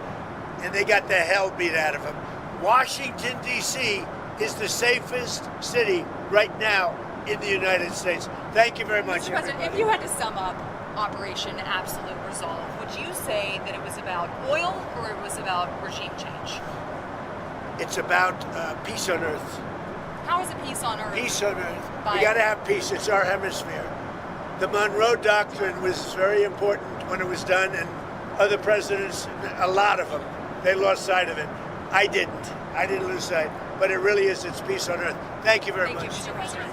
and they got the hell beat out of them. Washington, D.C. is the safest city right now in the United States. Thank you very much, Mr. President, if you had to sum up Operation Absolute Resolve, would you say that it was about oil or it was about regime change? It's about peace on earth. How is it peace on earth? Peace on earth. We got to have peace. It's our hemisphere. The Monroe Doctrine was very important when it was done, and other presidents, a lot of them, they lost sight of it. I didn't. I didn't lose sight. But it really is. It's peace on earth. Thank you very much. Thank you, Mr. President.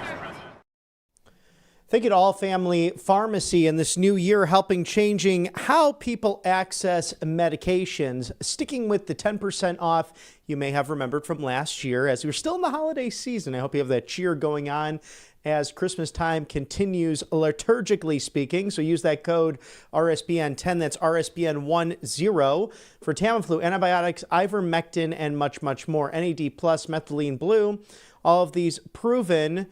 Thank you to All Family Pharmacy in this new year, helping changing how people access medications. Sticking with the 10% off you may have remembered from last year, as we're still in the holiday season. I hope you have that cheer going on as Christmas time continues, liturgically speaking. So use that code RSBN10, that's RSBN10, for Tamiflu, antibiotics, ivermectin, and much, much more. NAD+, methylene blue, all of these proven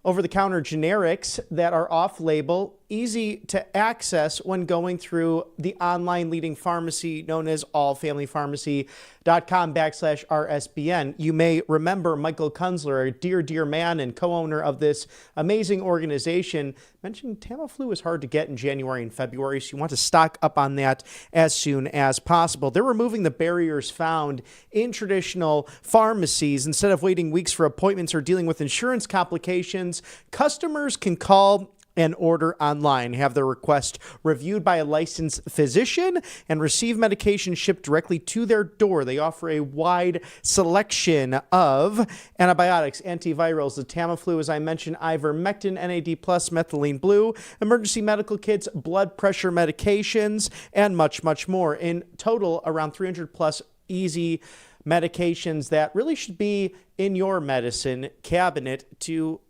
over-the-counter generics that are off-label, easy to access when going through the online leading pharmacy known as allfamilypharmacy.com/RSBN. You may remember Michael Kunzler, a dear, dear man and co-owner of this amazing organization, mentioned Tamiflu is hard to get in January and February, so you want to stock up on that as soon as possible. They're removing the barriers found in traditional pharmacies. Instead of waiting weeks for appointments or dealing with insurance complications, customers can call and order online, have their request reviewed by a licensed physician, and receive medication shipped directly to their door. They offer a wide selection of antibiotics, antivirals, the Tamiflu, as I mentioned, ivermectin, NAD+, methylene blue, emergency medical kits, blood pressure medications, and much, much more. In total, around 300 plus easy medications that really should be in your medicine cabinet to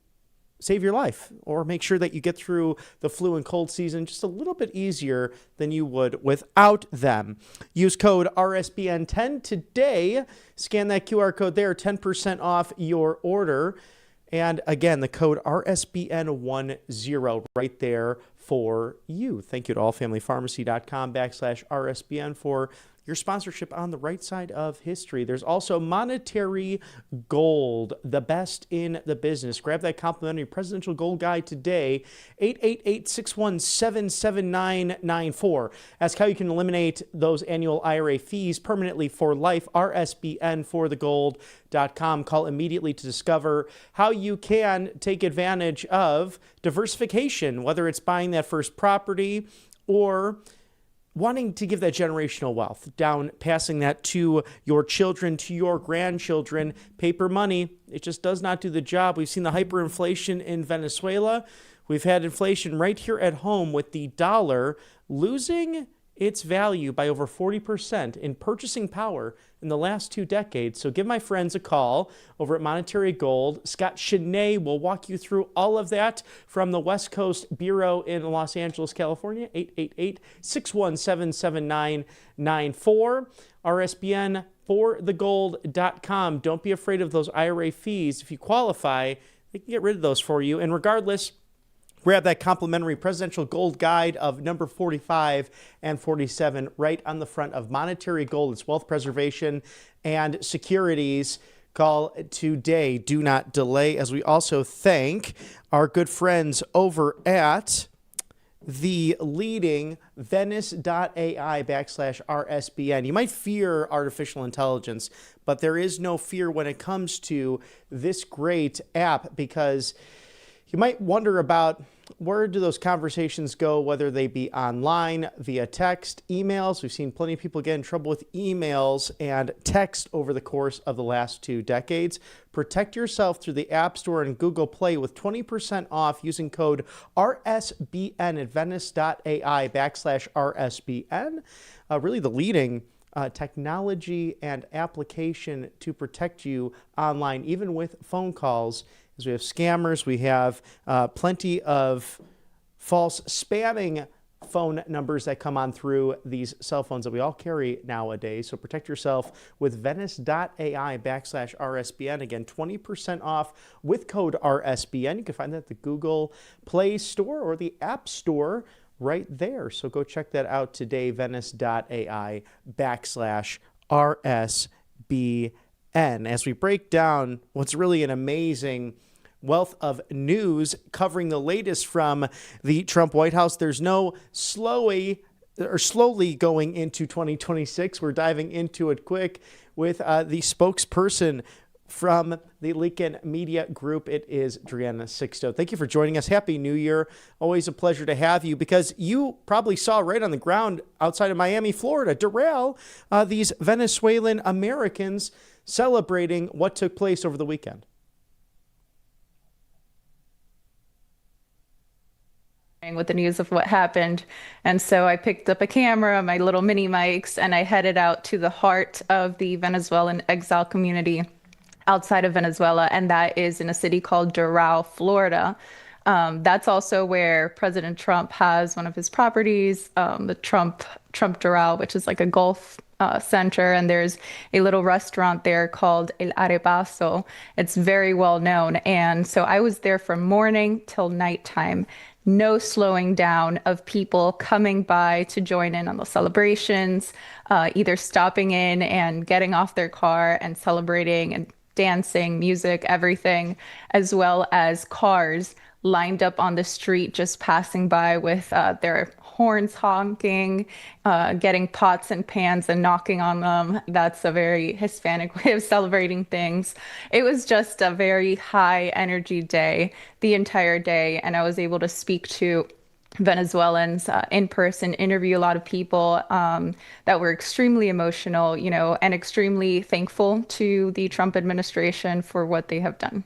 save your life or make sure that you get through the flu and cold season just a little bit easier than you would without them. Use code RSBN10 today. Scan that QR code there, 10% off your order. And again, the code RSBN10 right there for you. Thank you to allfamilypharmacy.com/RSBN for your sponsorship on the right side of history. There's also Monetary Gold, the best in the business. Grab that complimentary presidential gold guide today, 888-617-7994. Ask how you can eliminate those annual IRA fees permanently for life. RSBN4thegold.com. Call immediately to discover how you can take advantage of diversification, whether it's buying that first property or wanting to give that generational wealth down, passing that to your children, to your grandchildren. Paper money, it just does not do the job. We've seen the hyperinflation in Venezuela. We've had inflation right here at home with the dollar losing its value by over 40% in purchasing power in the last 2 decades. So give my friends a call over at Monetary Gold. Scott Cheney will walk you through all of that from the West Coast Bureau in Los Angeles, California, 888-617-7994. RSBN for thegold.com. Don't be afraid of those IRA fees. If you qualify, they can get rid of those for you. And regardless, grab that complimentary presidential gold guide of number 45 and 47 right on the front of Monetary Gold. It's wealth preservation and securities. Call today. Do not delay. As we also thank our good friends over at the leading Venice.ai/RSBN. You might fear artificial intelligence, but there is no fear when it comes to this great app, because you might wonder about where do those conversations go, whether they be online, via text, emails. We've seen plenty of people get in trouble with emails and text over the course of the last 2 decades. Protect yourself through the App Store and Google Play with 20% off using code RSBN at Venice.ai/RSBN. Really the leading technology and application to protect you online, even with phone calls. As we have scammers, we have plenty of false spamming phone numbers that come on through these cell phones that we all carry nowadays. So protect yourself with Venice.ai/RSBN. Again, 20% off with code RSBN. You can find that at the Google Play Store or the App Store right there. So go check that out today, Venice.ai/RSBN. As we break down what's really an amazing wealth of news covering the latest from the Trump White House, there's no slowly going into 2026. We're diving into it quick with the spokesperson from the Lincoln Media Group. It is Driana Sixto. Thank you for joining us. Happy New Year. Always a pleasure to have you, because you probably saw right on the ground outside of Miami, Florida, Doral, these Venezuelan Americans celebrating what took place over the weekend. With the news of what happened. And so I picked up a camera, my little mini mics, and I headed out to the heart of the Venezuelan exile community outside of Venezuela, and that is in a city called Doral, Florida. That's also where President Trump has one of his properties, the Trump Doral, which is like a golf center, and there's a little restaurant there called El Arepaso. It's very well known, and so I was there from morning till nighttime. No slowing down of people coming by to join in on the celebrations, either stopping in and getting off their car and celebrating and dancing, music, everything, as well as cars lined up on the street just passing by with their horns honking, getting pots and pans and knocking on them. That's a very Hispanic way of celebrating things. It was just a very high energy day, the entire day, and I was able to speak to Venezuelans in person, interview a lot of people that were extremely emotional, and extremely thankful to the Trump administration for what they have done.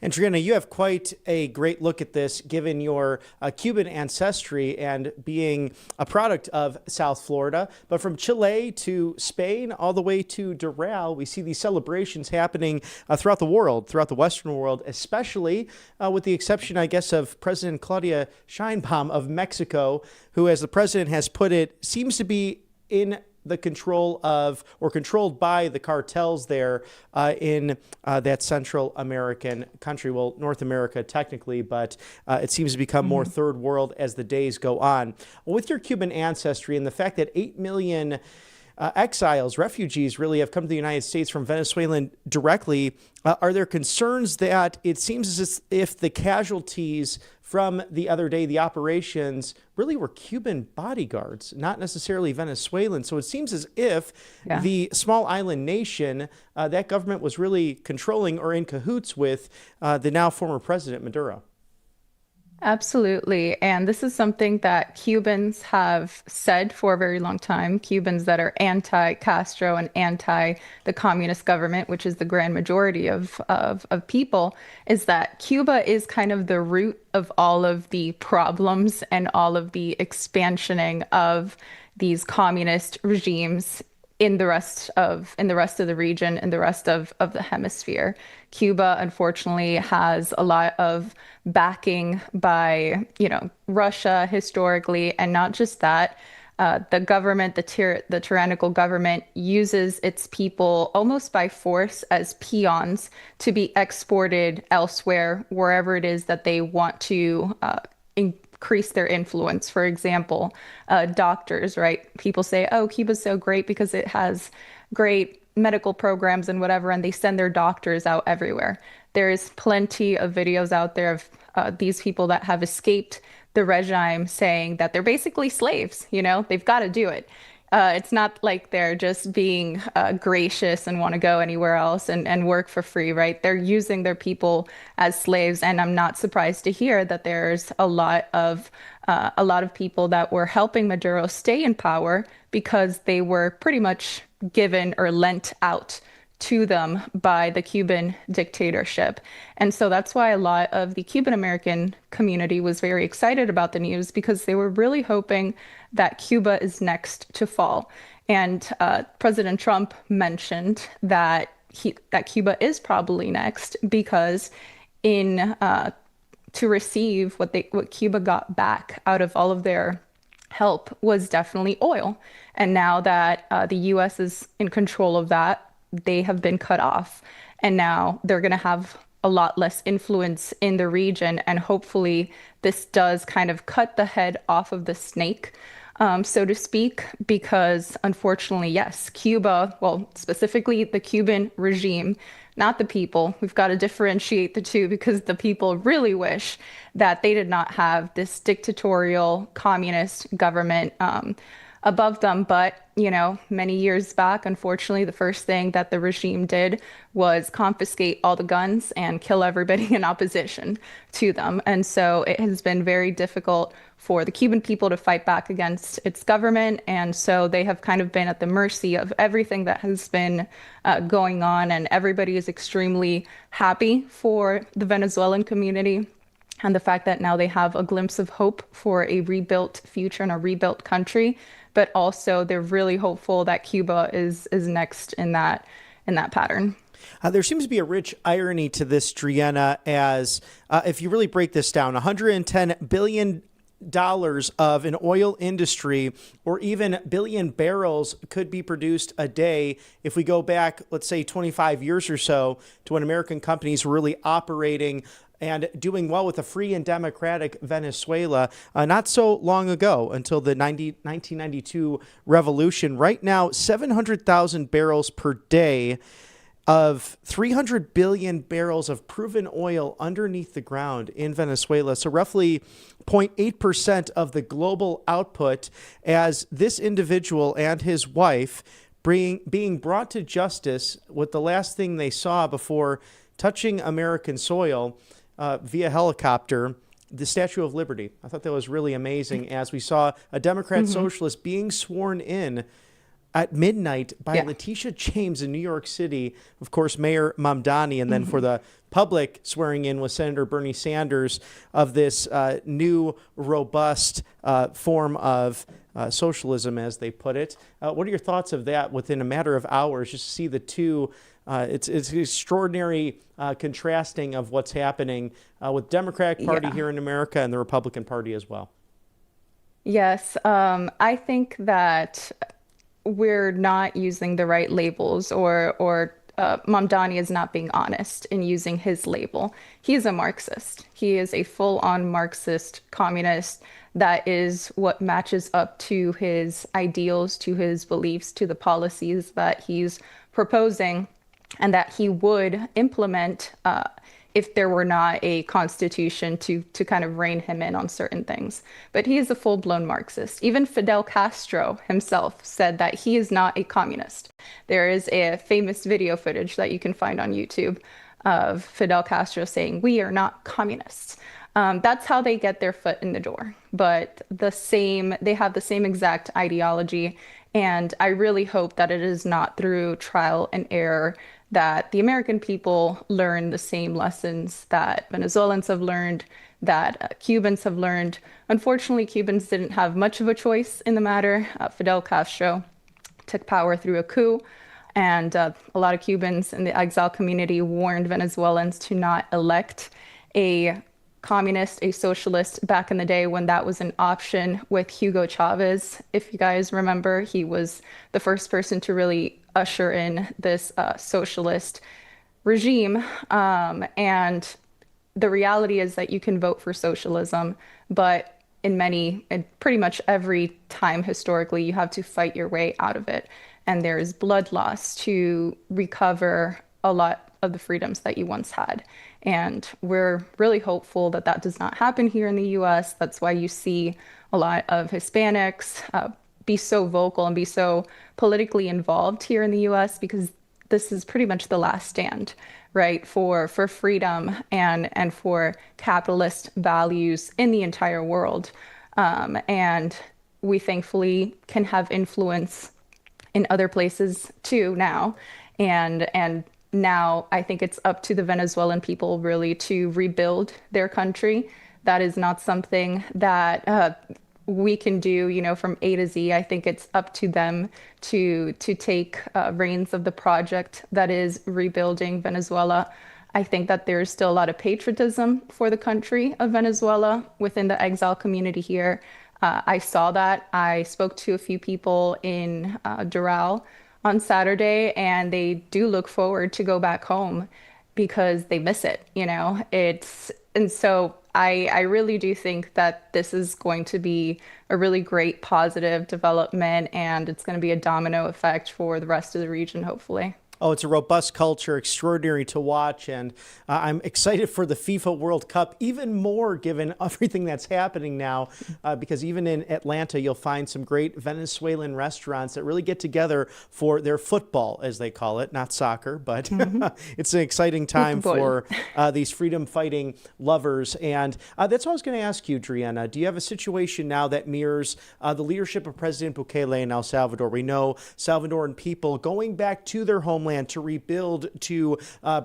And Driana, you have quite a great look at this, given your Cuban ancestry and being a product of South Florida. But from Chile to Spain, all the way to Doral, we see these celebrations happening throughout the world, throughout the Western world, especially with the exception, I guess, of President Claudia Sheinbaum of Mexico, who, as the president has put it, seems to be in the control of, or controlled by, the cartels there in that Central American country. Well, North America technically, but it seems to become more third world as the days go on. With your Cuban ancestry and the fact that 8 million exiles, refugees really have come to the United States from Venezuela directly, are there concerns that it seems as if the casualties from the other day, the operations, really were Cuban bodyguards, not necessarily Venezuelan? So it seems as if the small island nation, that government was really controlling or in cahoots with the now former President Maduro. Absolutely. And this is something that Cubans have said for a very long time. Cubans that are anti-Castro and anti the communist government, which is the grand majority of people, is that Cuba is kind of the root of all of the problems and all of the expansioning of these communist regimes in the rest of the region and the rest of the hemisphere. Cuba, unfortunately, has a lot of backing by, Russia historically, and not just that. The government, the tyrannical government, uses its people almost by force as peons to be exported elsewhere, wherever it is that they want to increase their influence. For example, doctors, right? People say, oh, Cuba's so great because it has great medical programs and whatever, and they send their doctors out everywhere. There's plenty of videos out there of these people that have escaped the regime saying that they're basically slaves, they've got to do it. It's not like they're just being gracious and want to go anywhere else and work for free, right? They're using their people as slaves. And I'm not surprised to hear that there's a lot of people that were helping Maduro stay in power because they were pretty much given or lent out to them by the Cuban dictatorship. And so that's why a lot of the Cuban American community was very excited about the news, because they were really hoping that Cuba is next to fall. And President Trump mentioned that Cuba is probably next, because to receive what Cuba got back out of all of their help was definitely oil. And now that the US is in control of that, they have been cut off. And now they're going to have a lot less influence in the region. And hopefully, this does kind of cut the head off of the snake, so to speak, because unfortunately, yes, Cuba, well, specifically the Cuban regime, not the people. We've got to differentiate the two because the people really wish that they did not have this dictatorial communist government above them. But, you know, many years back, unfortunately, the first thing that the regime did was confiscate all the guns and kill everybody in opposition to them. And so it has been very difficult for the Cuban people to fight back against its government. And so they have kind of been at the mercy of everything that has been going on. And everybody is extremely happy for the Venezuelan community and the fact that now they have a glimpse of hope for a rebuilt future and a rebuilt country. But also they're really hopeful that Cuba is next in that pattern. There seems to be a rich irony to this, Driana, as if you really break this down, $110 billion of an oil industry, or even billion barrels, could be produced a day if we go back, let's say 25 years or so, to when American companies were really operating and doing well with a free and democratic Venezuela not so long ago, until the 1992 revolution. Right now, 700,000 barrels per day of 300 billion barrels of proven oil underneath the ground in Venezuela. So roughly 0.8% of the output, as this individual and his wife being brought to justice with the last thing they saw before touching American soil via helicopter, the Statue of Liberty. I thought that was really amazing, as we saw a Democrat socialist being sworn in at midnight by Letitia James in New York City, of course, Mayor Mamdani, and then for the public, swearing in was Senator Bernie Sanders of this new, robust form of socialism, as they put it. What are your thoughts of that within a matter of hours, just to see the two? It's extraordinary contrasting of what's happening with Democratic Party here in America and the Republican Party as well. Yes, I think that we're not using the right labels, or Mamdani is not being honest in using his label. He's a Marxist. He is a full-on Marxist communist. That is what matches up to his ideals, to his beliefs, to the policies that he's proposing and that he would implement if there were not a constitution to kind of rein him in on certain things. But he is a full-blown Marxist. Even Fidel Castro himself said that he is not a communist. There is a famous video footage that you can find on YouTube of Fidel Castro saying, "We are not communists." That's how they get their foot in the door. But they have the same exact ideology. And I really hope that it is not through trial and error that the American people learn the same lessons that Venezuelans have learned, that Cubans have learned. Unfortunately, Cubans didn't have much of a choice in the matter. Fidel Castro took power through a coup, and a lot of Cubans in the exile community warned Venezuelans to not elect a communist, a socialist, back in the day when that was an option with Hugo Chavez. If you guys remember, he was the first person to really usher in this socialist regime. And the reality is that you can vote for socialism, but in pretty much every time historically, you have to fight your way out of it. And there's blood loss to recover a lot of the freedoms that you once had. And we're really hopeful that that does not happen here in the US. That's why you see a lot of Hispanics be so vocal and be so politically involved here in the US, because this is pretty much the last stand, right, for freedom and for capitalist values in the entire world. And we thankfully can have influence in other places too now. And now I think it's up to the Venezuelan people really to rebuild their country. That is not something that we can do, from A to Z. I think it's up to them to take reins of the project that is rebuilding Venezuela. I think that there's still a lot of patriotism for the country of Venezuela within the exile community here. I saw that. I spoke to a few people in Doral on Saturday, and they do look forward to go back home because they miss it, you know. And so I really do think that this is going to be a really great positive development, and it's going to be a domino effect for the rest of the region, hopefully. Oh, it's a robust culture, extraordinary to watch, and I'm excited for the FIFA World Cup even more given everything that's happening now, because even in Atlanta, you'll find some great Venezuelan restaurants that really get together for their football, as they call it, not soccer, but it's an exciting time for these freedom-fighting lovers. And that's what I was going to ask you, Driana. Do you have a situation now that mirrors the leadership of President Bukele in El Salvador? We know Salvadoran people going back to their homeland to rebuild, to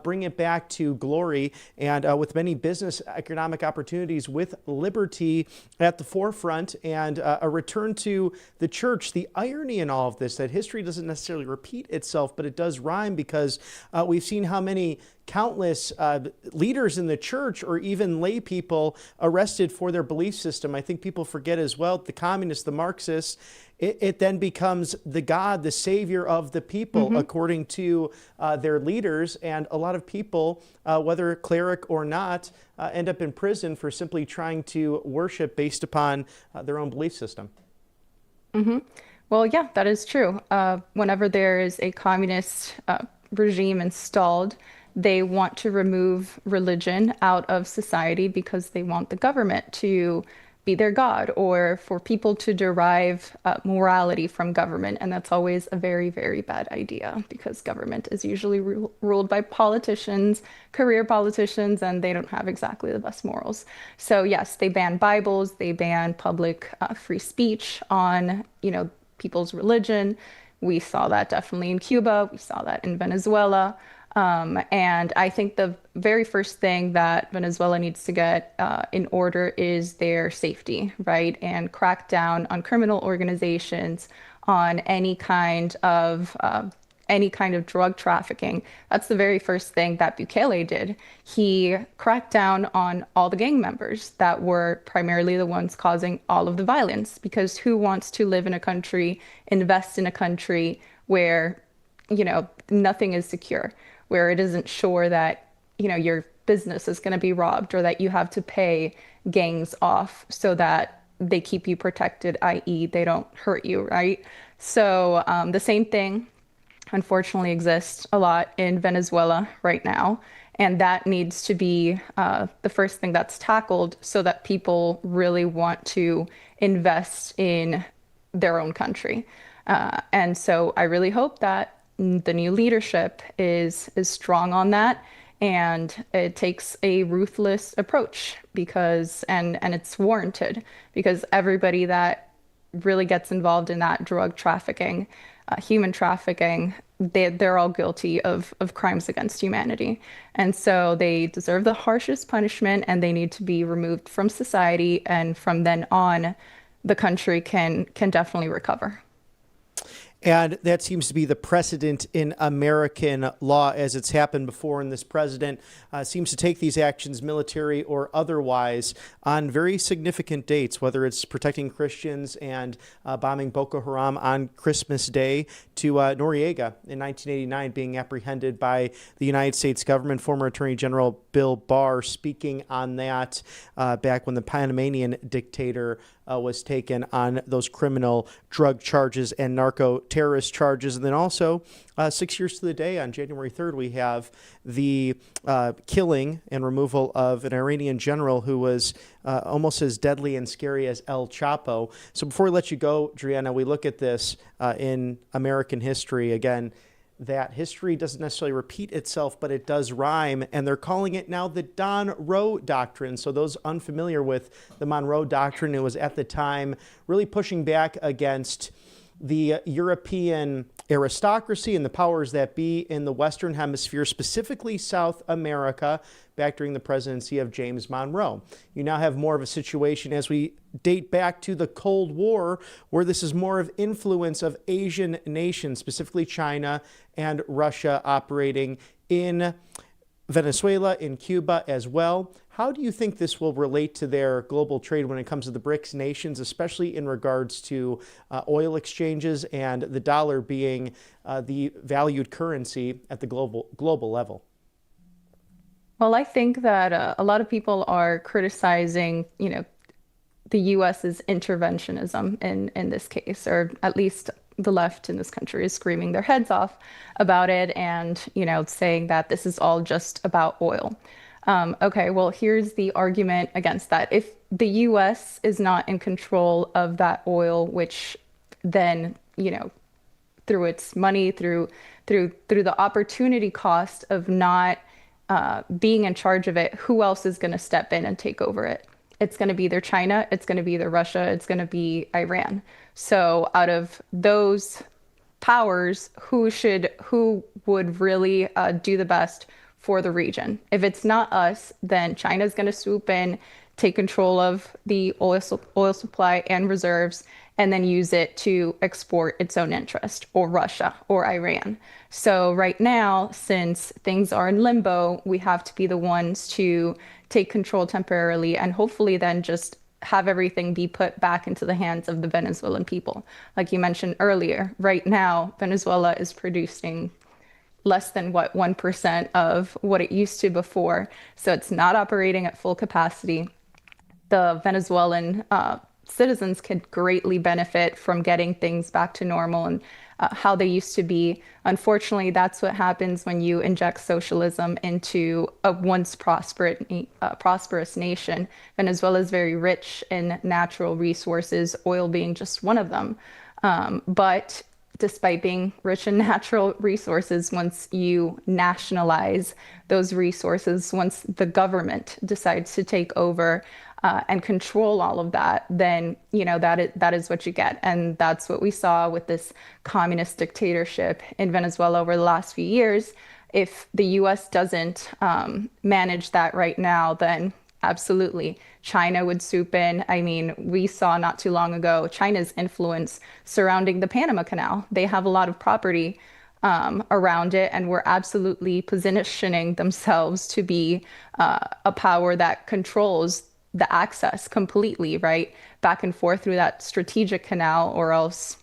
bring it back to glory, and with many business economic opportunities, with liberty at the forefront, and a return to the church. The irony in all of this, that history doesn't necessarily repeat itself, but it does rhyme, because we've seen how many countless leaders in the church or even lay people arrested for their belief system. I think people forget as well, the communists, the Marxists, it then becomes the God, the savior of the people, according to their leaders. And a lot of people, whether cleric or not, end up in prison for simply trying to worship based upon their own belief system. Well, yeah, that is true. Whenever there is a communist regime installed, they want to remove religion out of society because they want the government to be their god, or for people to derive morality from government. And that's always a very, very bad idea, because government is usually ruled by politicians, career politicians, and they don't have exactly the best morals. So yes, they ban Bibles, they ban public free speech on, you know, people's religion. We saw that definitely in Cuba. We saw that in Venezuela. And I think the very first thing that Venezuela needs to get in order is their safety, right? And crack down on criminal organizations, on any kind of drug trafficking. That's the very first thing that Bukele did. He cracked down on all the gang members that were primarily the ones causing all of the violence, because who wants to live in a country, invest in a country where, you know, nothing is secure, where it isn't sure that, you know, your business is going to be robbed, or that you have to pay gangs off so that they keep you protected, i.e. they don't hurt you, right? So the same thing, unfortunately, exists a lot in Venezuela right now. And that needs to be the first thing that's tackled, so that people really want to invest in their own country. And so I really hope that the new leadership is strong on that, and it takes a ruthless approach, because and it's warranted, because everybody that really gets involved in that drug trafficking, human trafficking, they're all guilty of crimes against humanity. And so they deserve the harshest punishment, and they need to be removed from society, and from then on the country can definitely recover. And that seems to be the precedent in American law, as it's happened before. And this president seems to take these actions, military or otherwise, on very significant dates, whether it's protecting Christians and bombing Boko Haram on Christmas Day, to Noriega in 1989 being apprehended by the United States government. Former Attorney General Bill Barr speaking on that back when the Panamanian dictator was taken on those criminal drug charges and narco-terrorist charges. And then also 6 years to the day, on January 3rd, we have the killing and removal of an Iranian general who was almost as deadly and scary as El Chapo. So before we let you go, Driana, we look at this in American history. Again, that history doesn't necessarily repeat itself, but it does rhyme, and they're calling it now the Monroe Doctrine. So those unfamiliar with the Monroe Doctrine, it was at the time really pushing back against the European aristocracy and the powers that be in the Western Hemisphere, specifically South America, back during the presidency of James Monroe. You now have more of a situation as we date back to the Cold War, where this is more of influence of Asian nations, specifically China and Russia, operating in Venezuela and Cuba as well. How do you think this will relate to their global trade when it comes to the BRICS nations, especially in regards to oil exchanges and the dollar being the valued currency at the global level? Well, I think that a lot of people are criticizing, the U.S.'s interventionism in this case, or at least the left in this country is screaming their heads off about it and, saying that this is all just about oil. Okay, well, here's the argument against that. If the U.S. is not in control of that oil, which then, through its money, through the opportunity cost of not being in charge of it, who else is going to step in and take over it? It's going to be either China, it's going to be either Russia, it's going to be Iran. So out of those powers, who would really do the best for the region? If it's not us, then China's going to swoop in, take control of the oil supply and reserves, and then use it to export its own interest, or Russia or Iran. So right now, since things are in limbo, we have to be the ones to take control temporarily and hopefully then just have everything be put back into the hands of the Venezuelan people. Like you mentioned earlier, right now, Venezuela is producing less than 1% of what it used to before. So it's not operating at full capacity. The Venezuelan citizens could greatly benefit from getting things back to normal and how they used to be. Unfortunately, that's what happens when you inject socialism into a once prosperous nation. Venezuela is very rich in natural resources, oil being just one of them. But despite being rich in natural resources, once you nationalize those resources, once the government decides to take over and control all of that, then that is what you get. And that's what we saw with this communist dictatorship in Venezuela over the last few years. If the US doesn't manage that right now, then absolutely China would swoop in. I mean, we saw not too long ago China's influence surrounding the Panama Canal. They have a lot of property around it, and were absolutely positioning themselves to be a power that controls the access completely, right, back and forth through that strategic canal, or else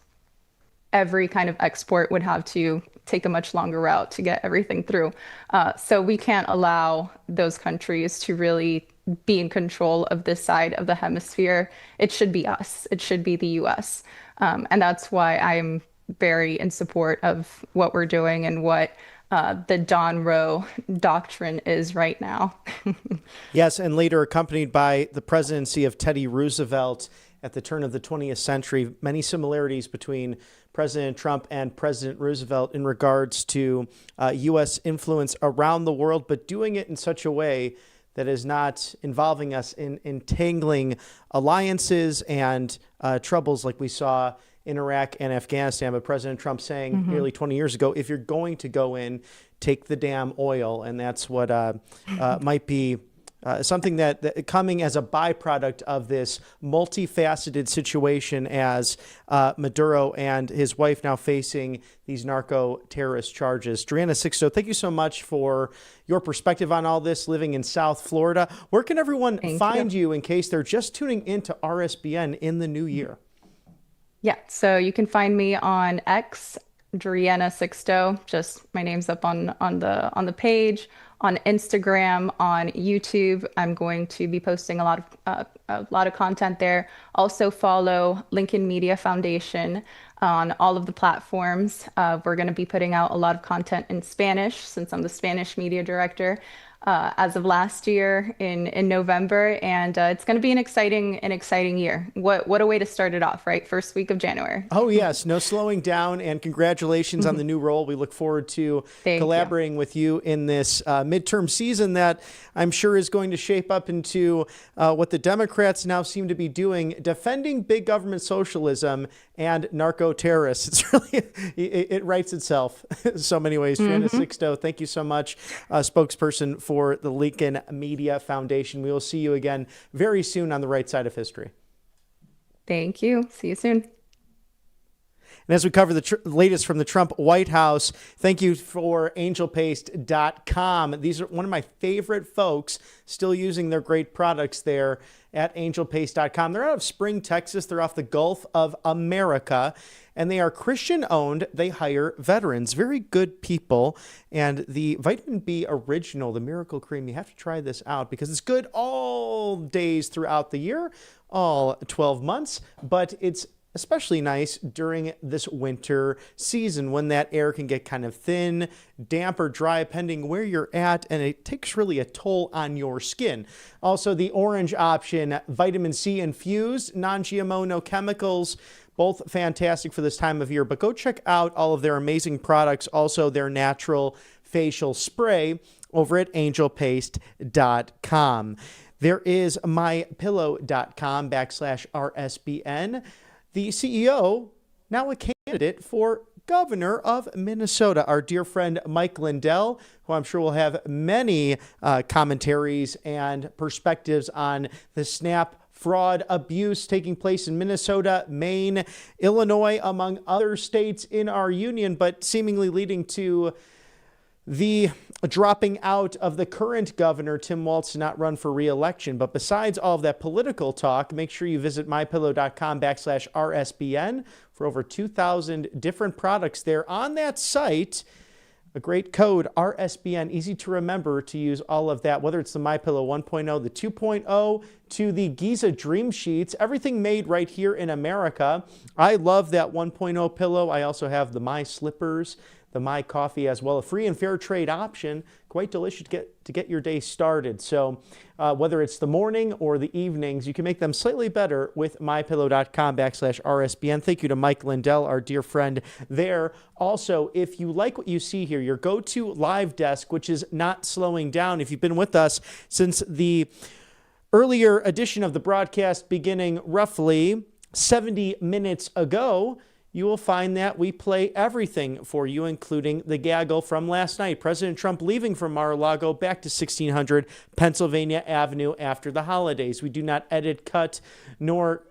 every kind of export would have to take a much longer route to get everything through. So we can't allow those countries to really be in control of this side of the hemisphere. It should be us. It should be the US. And that's why I'm very in support of what we're doing and what the Don Roe doctrine is right now. Yes, and later accompanied by the presidency of Teddy Roosevelt at the turn of the 20th century. Many similarities between President Trump and President Roosevelt in regards to U.S. influence around the world, but doing it in such a way that is not involving us in entangling alliances and troubles like we saw in Iraq and Afghanistan. But President Trump saying nearly 20 years ago, if you're going to go in, take the damn oil. And that's what might be something that coming as a byproduct of this multifaceted situation as Maduro and his wife now facing these narco-terrorist charges. Driana Sixto, thank you so much for your perspective on all this, living in South Florida. Where can everyone find you in case they're just tuning into RSBN in the new year? Yeah, so you can find me on X, Driana Sixto. Just my name's up on the page. On Instagram, on YouTube, I'm going to be posting a lot of content there. Also follow Lincoln Media Foundation on all of the platforms. We're going to be putting out a lot of content in Spanish since I'm the Spanish media director as of last year in November, and it's going to be an exciting year. What a way to start it off, right? First week of January. Oh yes, no slowing down, and congratulations on the new role. We look forward to collaborating with you in this midterm season that I'm sure is going to shape up into what the Democrats now seem to be doing, defending big government socialism and narco-terrorists. It's really, it writes itself in so many ways. Driana Sixto, thank you so much, spokesperson for the Lincoln Media Foundation. We will see you again very soon on the right side of history. Thank you. See you soon. And as we cover the latest from the Trump White House, thank you for angelpaste.com. These are one of my favorite folks, still using their great products there at angelpaste.com. They're out of Spring, Texas. They're off the Gulf of America, and they are Christian-owned. They hire veterans, very good people. And the Vitamin B Original, the Miracle Cream, you have to try this out because it's good all days throughout the year, all 12 months, but it's especially nice during this winter season when that air can get kind of thin, damp, or dry, depending where you're at, and it takes really a toll on your skin. Also, the orange option, vitamin C infused, non-GMO, no chemicals, both fantastic for this time of year. But go check out all of their amazing products, also their natural facial spray over at angelpaste.com. There is mypillow.com/RSBN. The CEO, now a candidate for governor of Minnesota, our dear friend Mike Lindell, who I'm sure will have many commentaries and perspectives on the SNAP fraud abuse taking place in Minnesota, Maine, Illinois, among other states in our union, but seemingly leading to the dropping out of the current governor, Tim Walz, to not run for re-election. But besides all of that political talk, make sure you visit mypillow.com/RSBN for over 2,000 different products there on that site. A great code, RSBN, easy to remember to use all of that, whether it's the MyPillow 1.0, the 2.0, to the Giza Dream Sheets, everything made right here in America. I love that 1.0 pillow. I also have the My Slippers, the My Coffee as well, a free and fair trade option. Quite delicious to get your day started. So whether it's the morning or the evenings, you can make them slightly better with mypillow.com/RSBN. Thank you to Mike Lindell, our dear friend there. Also, if you like what you see here, your go-to live desk, which is not slowing down. If you've been with us since the earlier edition of the broadcast beginning roughly 70 minutes ago, you will find that we play everything for you, including the gaggle from last night. President Trump leaving from Mar-a-Lago back to 1600 Pennsylvania Avenue after the holidays. We do not edit, cut, nor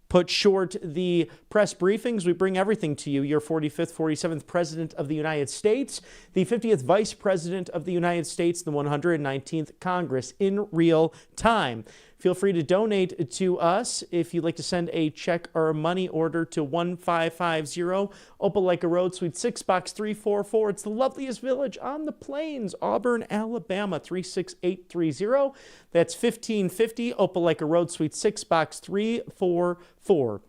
put short the press briefings. We bring everything to you. Your 45th, 47th President of the United States, the 50th Vice President of the United States, the 119th Congress in real time. Feel free to donate to us if you'd like to send a check or a money order to 1550 Opelika Road, Suite 6, Box 344. It's the loveliest village on the plains, Auburn, Alabama, 36830. That's 1550 Opelika Road, Suite 6, Box 344.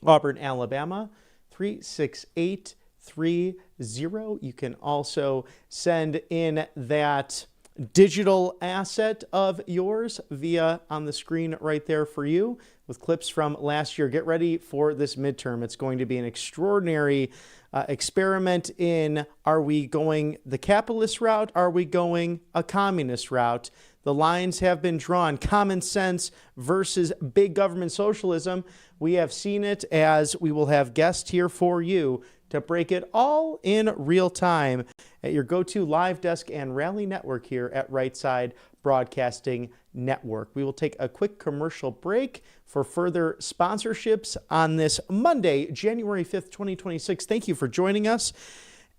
Auburn, Alabama, 36830. You can also send in that digital asset of yours via on the screen right there for you with clips from last year. Get ready for this midterm. It's going to be an extraordinary experiment in, are we going the capitalist route? Are we going a communist route? The lines have been drawn. Common sense versus big government socialism. We have seen it, as we will have guests here for you to break it all in real time at your go-to live desk and rally network here at Right Side Broadcasting Network. We will take a quick commercial break for further sponsorships on this Monday, January 5th, 2026. Thank you for joining us,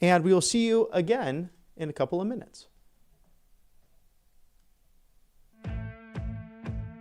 and we will see you again in a couple of minutes.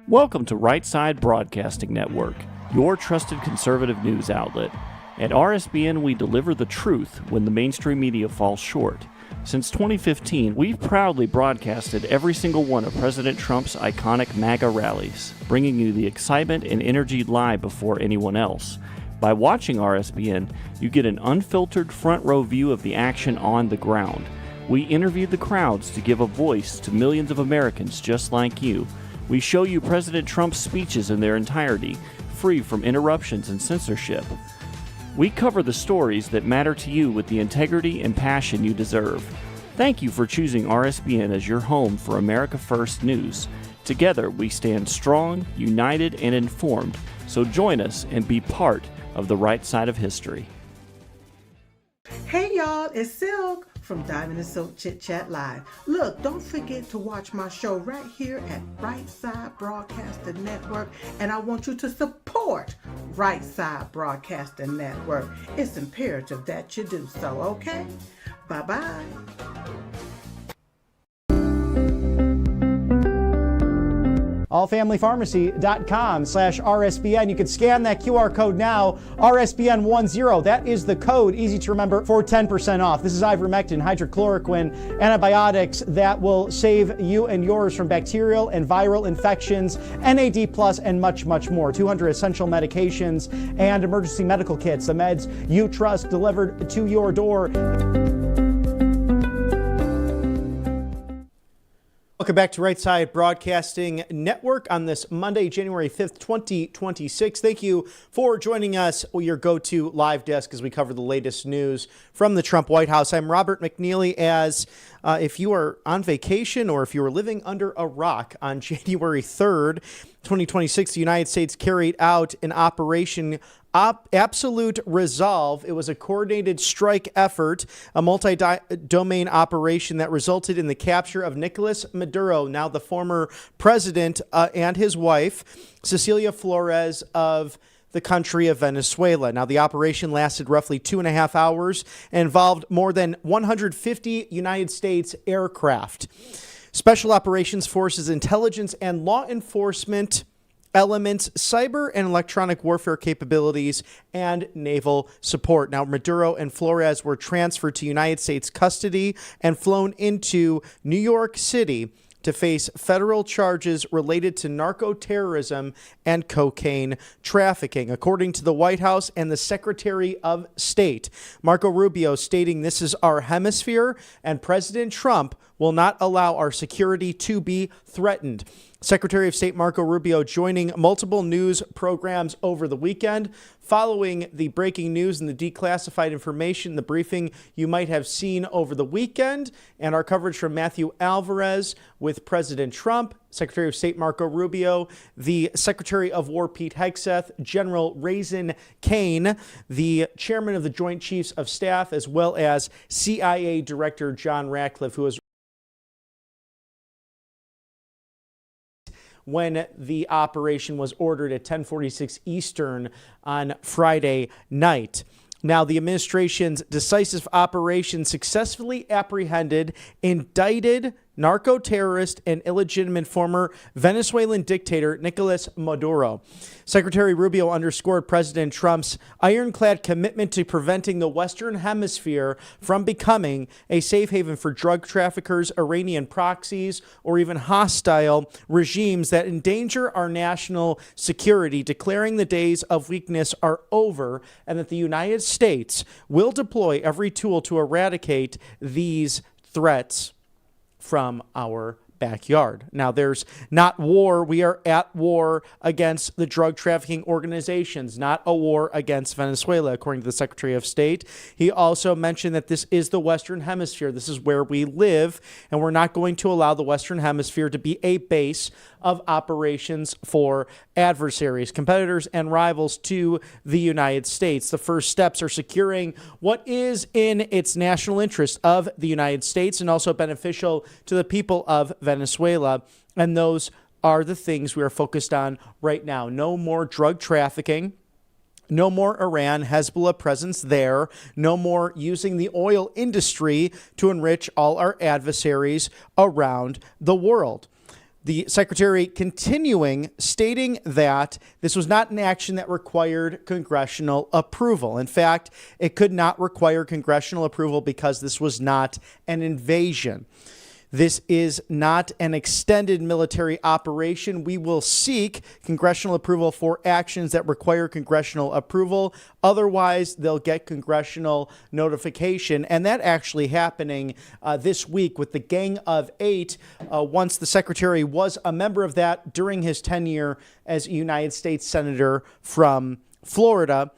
Welcome to Right Side Broadcasting Network, your trusted conservative news outlet. At RSBN, we deliver the truth when the mainstream media falls short. Since 2015, we've proudly broadcasted every single one of President Trump's iconic MAGA rallies, bringing you the excitement and energy live before anyone else. By watching RSBN, you get an unfiltered front row view of the action on the ground. We interview the crowds to give a voice to millions of Americans just like you. We show you President Trump's speeches in their entirety, free from interruptions and censorship. We cover the stories that matter to you with the integrity and passion you deserve. Thank you for choosing RSBN as your home for America First News. Together, we stand strong, united, and informed. So join us and be part of the right side of history. Hey y'all, y'all. It's Silk from Diamond and Silk Chit Chat Live. Look, don't forget to watch my show right here at Right Side Broadcasting Network. And I want you to support Right Side Broadcasting Network. It's imperative that you do so, okay? Bye-bye. allfamilypharmacy.com/RSBN. You can scan that QR code now, RSBN10. That is the code, easy to remember, for 10% off. This is ivermectin, hydrochloroquine, antibiotics that will save you and yours from bacterial and viral infections, NAD+, and much, much more. 200 essential medications and emergency medical kits, the meds you trust delivered to your door. Welcome back to Right Side Broadcasting Network on this Monday, January 5th, 2026. Thank you for joining us, your go-to live desk as we cover the latest news from the Trump White House. I'm Robert McNeely. As if you are on vacation or if you were living under a rock on January 3rd, 2026, the United States carried out an Operation Absolute Resolve. It was a coordinated strike effort, a multi-domain operation that resulted in the capture of Nicolas Maduro, now the former president, and his wife, Cecilia Flores, of the country of Venezuela. Now, the operation lasted roughly 2.5 hours and involved more than 150 United States aircraft, special operations forces, intelligence and law enforcement elements, cyber and electronic warfare capabilities, and naval support. Now, Maduro and Flores were transferred to United States custody and flown into New York City to face federal charges related to narco-terrorism and cocaine trafficking, according to the White House and the Secretary of State, Marco Rubio, stating, "This is our hemisphere, and President Trump will not allow our security to be threatened." Secretary of State Marco Rubio joining multiple news programs over the weekend following the breaking news and the declassified information, the briefing you might have seen over the weekend, and our coverage from Matthew Alvarez with President Trump, Secretary of State Marco Rubio, the Secretary of War Pete Hegseth, General Raisin Kane, the Chairman of the Joint Chiefs of Staff, as well as CIA Director John Ratcliffe, who was when the operation was ordered at 10:46 Eastern on Friday night. Now, the administration's decisive operation successfully apprehended, indicted narco-terrorist and illegitimate former Venezuelan dictator Nicolas Maduro. Secretary Rubio underscored President Trump's ironclad commitment to preventing the Western Hemisphere from becoming a safe haven for drug traffickers, Iranian proxies, or even hostile regimes that endanger our national security, declaring the days of weakness are over and that the United States will deploy every tool to eradicate these threats from our backyard. Now, there's not war. We are at war against the drug trafficking organizations, not a war against Venezuela, according to the Secretary of State. He also mentioned that this is the Western Hemisphere. This is where we live, and we're not going to allow the Western Hemisphere to be a base of operations for adversaries, competitors, and rivals to the United States. The first steps are securing what is in its national interest of the United States and also beneficial to the people of Venezuela. And those are the things we are focused on right now. No more drug trafficking. No more Iran, Hezbollah presence there. No more using the oil industry to enrich all our adversaries around the world. The secretary continuing stating that this was not an action that required congressional approval. In fact, it could not require congressional approval because this was not an invasion. This is not an extended military operation. We will seek congressional approval for actions that require congressional approval. Otherwise, they'll get congressional notification. And that actually happening this week with the Gang of Eight, once the secretary was a member of that during his tenure as a United States Senator from Florida.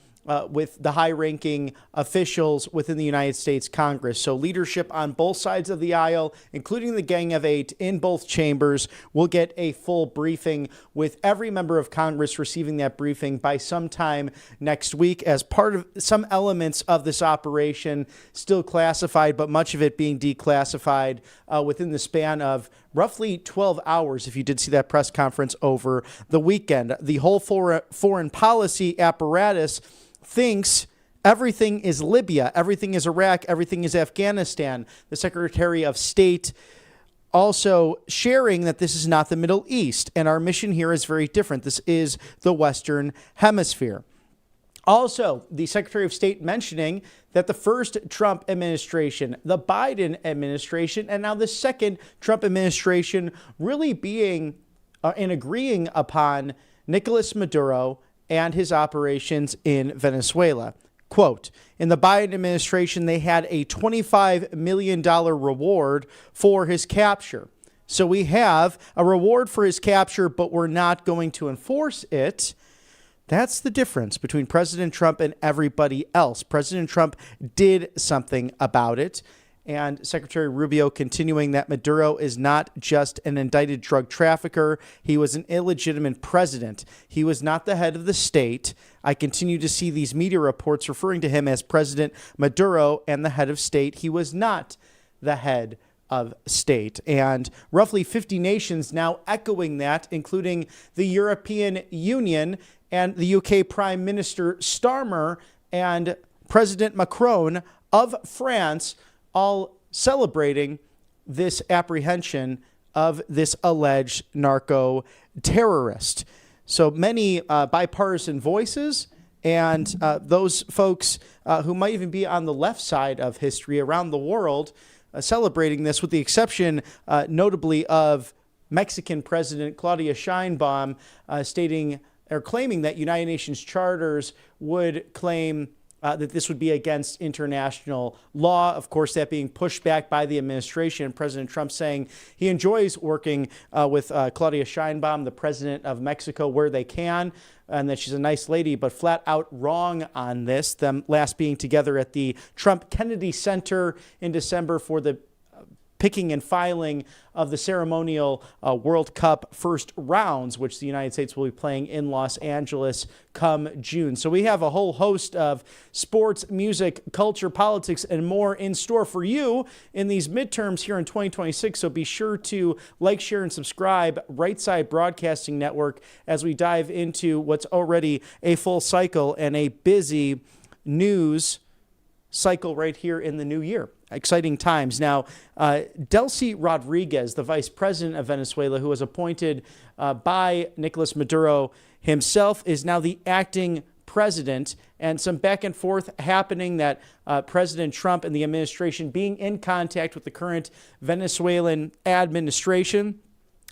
with the high-ranking officials within the United States Congress. So leadership on both sides of the aisle, including the Gang of Eight in both chambers, will get a full briefing, with every member of Congress receiving that briefing by sometime next week, as part of some elements of this operation still classified, but much of it being declassified within the span of roughly 12 hours, if you did see that press conference over the weekend. The whole foreign policy apparatus thinks everything is Libya, everything is Iraq, everything is Afghanistan. The Secretary of State also sharing that this is not the Middle East, and our mission here is very different. This is the Western Hemisphere. Also, the Secretary of State mentioning that the first Trump administration, the Biden administration, and now the second Trump administration really being and agreeing upon Nicolas Maduro and his operations in Venezuela. Quote, in the Biden administration, they had a $25 million reward for his capture. So we have a reward for his capture, but we're not going to enforce it. That's the difference between President Trump and everybody else. President Trump did something about it. And Secretary Rubio continuing that Maduro is not just an indicted drug trafficker. He was an illegitimate president. He was not the head of the state. I continue to see these media reports referring to him as President Maduro and the head of state. He was not the head of state. And roughly 50 nations now echoing that, including the European Union and the UK Prime Minister Starmer and President Macron of France, all celebrating this apprehension of this alleged narco terrorist. So many bipartisan voices, and those folks who might even be on the left side of history around the world celebrating this, with the exception notably of Mexican President Claudia Sheinbaum stating or claiming that United Nations charters would claim that this would be against international law. Of course, that being pushed back by the administration. President Trump saying he enjoys working with Claudia Sheinbaum, the president of Mexico, where they can, and that she's a nice lady, but flat out wrong on this. Them last being together at the Trump Kennedy Center in December for the picking and filing of the ceremonial World Cup first rounds, which the United States will be playing in Los Angeles come June. So we have a whole host of sports, music, culture, politics, and more in store for you in these midterms here in 2026. So be sure to like, share, and subscribe Right Side Broadcasting Network as we dive into what's already a full cycle and a busy news cycle right here in the new year. Exciting times. Now, Delcy Rodriguez, the vice president of Venezuela, who was appointed by Nicolas Maduro himself, is now the acting president, and some back and forth happening that President Trump and the administration being in contact with the current Venezuelan administration.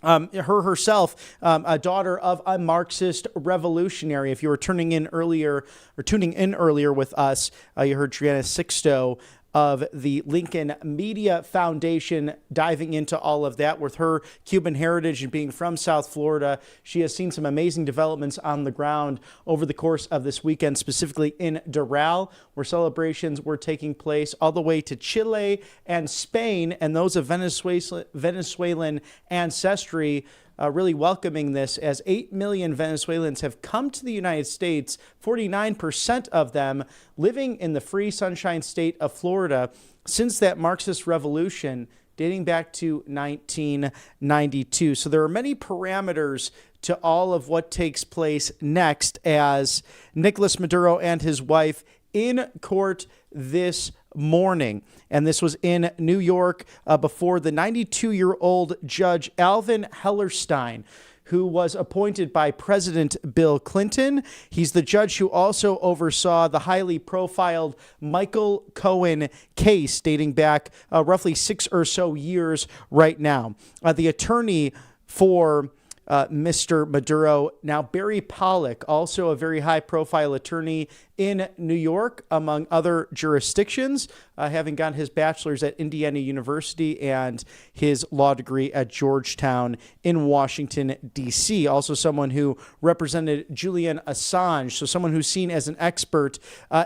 Her herself, a daughter of a Marxist revolutionary. If you were tuning in earlier with us, you heard Triana Sixto of the Lincoln Media Foundation diving into all of that. With her Cuban heritage and being from South Florida, she has seen some amazing developments on the ground over the course of this weekend, specifically in Doral, where celebrations were taking place all the way to Chile and Spain, and those of Venezuelan ancestry really welcoming this, as 8 million Venezuelans have come to the United States, 49% of them living in the free Sunshine State of Florida since that Marxist revolution dating back to 1992. So there are many parameters to all of what takes place next as Nicolas Maduro and his wife in court this morning. And this was in New York before the 92-year-old Judge Alvin Hellerstein, who was appointed by President Bill Clinton. He's the judge who also oversaw the highly profiled Michael Cohen case dating back roughly 6 or so years right now. The attorney for Mr. Maduro. Now, Barry Pollock, also a very high-profile attorney in New York, among other jurisdictions, having gotten his bachelor's at Indiana University and his law degree at Georgetown in Washington, D.C. Also someone who represented Julian Assange, so someone who's seen as an expert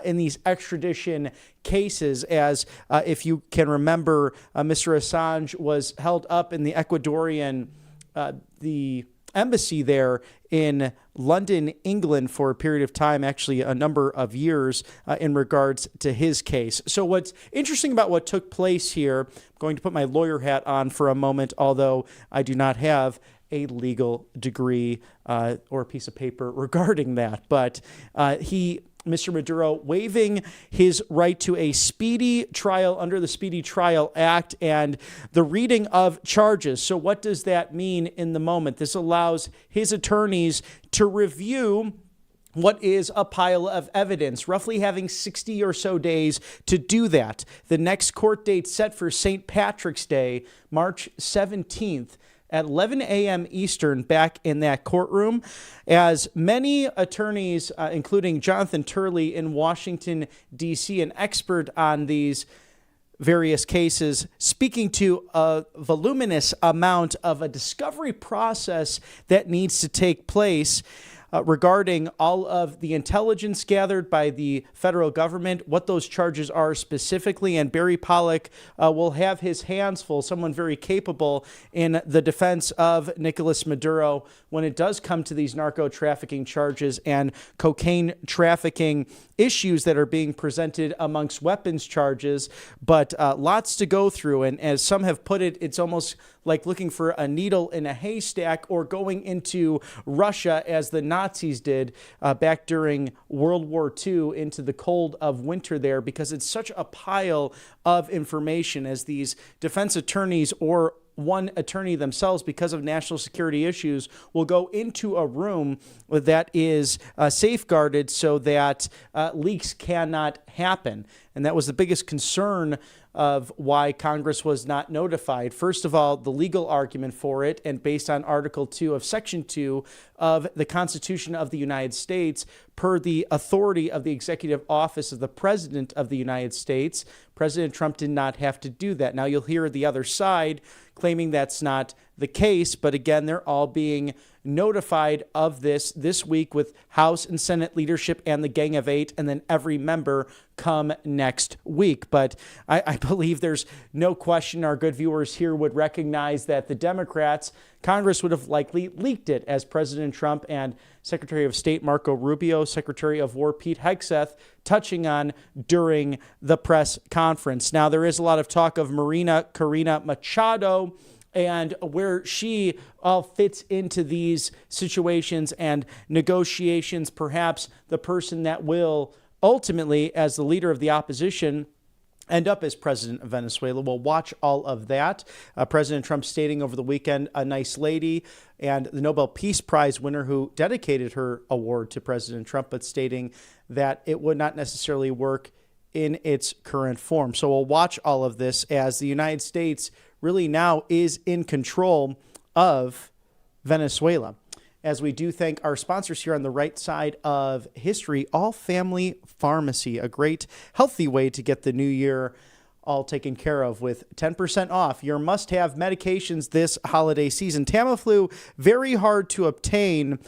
in these extradition cases, as if you can remember, Mr. Assange was held up in the Ecuadorian the embassy there in London, England, for a period of time, actually a number of years, in regards to his case. So what's interesting about what took place here, I'm going to put my lawyer hat on for a moment, although I do not have a legal degree or a piece of paper regarding that, but Mr. Maduro waiving his right to a speedy trial under the Speedy Trial Act and the reading of charges. So what does that mean in the moment? This allows his attorneys to review what is a pile of evidence, roughly having 60 or so days to do that. The next court date set for St. Patrick's Day, March 17th, at 11 a.m. Eastern, back in that courtroom, as many attorneys, including Jonathan Turley in Washington, D.C., an expert on these various cases, speaking to a voluminous amount of a discovery process that needs to take place regarding all of the intelligence gathered by the federal government, what those charges are specifically. And Barry Pollock will have his hands full, someone very capable in the defense of Nicolas Maduro when it does come to these narco trafficking charges and cocaine trafficking issues that are being presented amongst weapons charges. But lots to go through. And as some have put it, it's almost like looking for a needle in a haystack, or going into Russia as the Nazis did back during World War II, into the cold of winter there, because it's such a pile of information as these defense attorneys, or one attorney themselves, because of national security issues, will go into a room that is safeguarded so that leaks cannot happen. And that was the biggest concern of why Congress was not notified. First of all, the legal argument for it, and based on Article 2 of Section 2 of the Constitution of the United States, per the authority of the executive office of the President of the United States, President Trump did not have to do that. Now, you'll hear the other side claiming that's not the case, but again, they're all being notified of this week with House and Senate leadership and the Gang of Eight, and then every member come next week. But I believe there's no question our good viewers here would recognize that the Democrats, Congress would have likely leaked it, as President Trump and Secretary of State Marco Rubio, Secretary of War Pete Hegseth, touching on during the press conference. Now, there is a lot of talk of Marina Corina Machado and where she all fits into these situations and negotiations, perhaps the person that will ultimately, as the leader of the opposition, end up as president of Venezuela. We'll watch all of that. President Trump stating over the weekend, a nice lady, and the Nobel Peace Prize winner who dedicated her award to President Trump, but stating that it would not necessarily work in its current form. So we'll watch all of this as the United States really now is in control of Venezuela. As we do thank our sponsors here on the right side of history, All Family Pharmacy, a great, healthy way to get the new year all taken care of with 10% off your must-have medications this holiday season. Tamiflu, very hard to obtain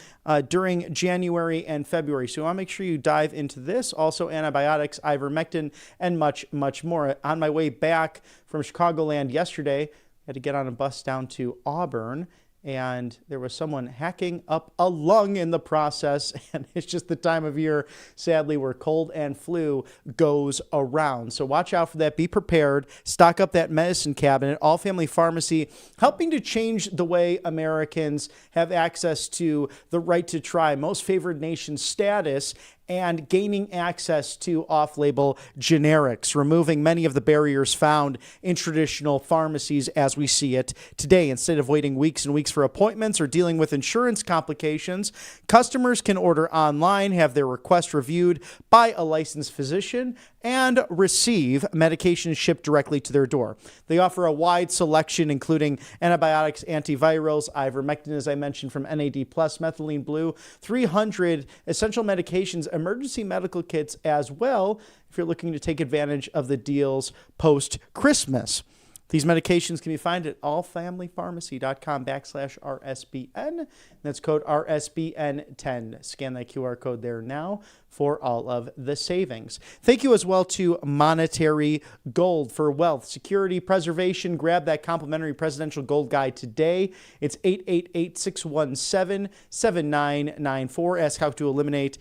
during January and February. So I want to make sure you dive into this. Also antibiotics, ivermectin, and much, much more. On my way back from Chicagoland yesterday, I had to get on a bus down to Auburn, and there was someone hacking up a lung in the process. And it's just the time of year, sadly, where cold and flu goes around. So watch out for that. Be prepared. Stock up that medicine cabinet. All Family Pharmacy, helping to change the way Americans have access to the right to try, most favored nation status, and gaining access to off-label generics, removing many of the barriers found in traditional pharmacies as we see it today. Instead of waiting weeks and weeks for appointments or dealing with insurance complications, customers can order online, have their request reviewed by a licensed physician, and receive medications shipped directly to their door. They offer a wide selection, including antibiotics, antivirals, ivermectin, as I mentioned, from NAD+, methylene blue, 300 essential medications, emergency medical kits as well, if you're looking to take advantage of the deals post-Christmas. These medications can be found at allfamilypharmacy.com/RSBN. That's code RSBN10. Scan that QR code there now for all of the savings. Thank you as well to Monetary Gold for wealth, security, preservation. Grab that complimentary presidential gold guide today. It's 888-617-7994. Ask how to eliminate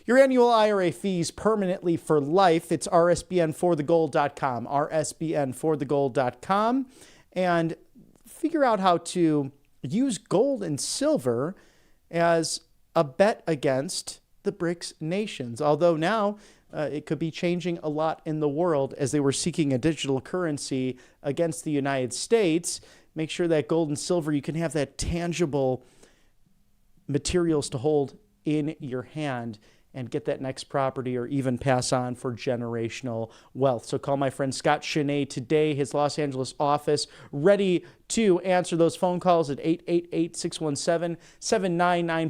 your annual IRA fees permanently for life. It's RSBNforthegold.com, RSBNforthegold.com, and figure out how to use gold and silver as a bet against the BRICS nations. Although now it could be changing a lot in the world as they were seeking a digital currency against the United States. Make sure that gold and silver, you can have that tangible materials to hold in your hand and get that next property or even pass on for generational wealth. So call my friend Scott Cheney today, his Los Angeles office, ready to answer those phone calls at 888-617-7994,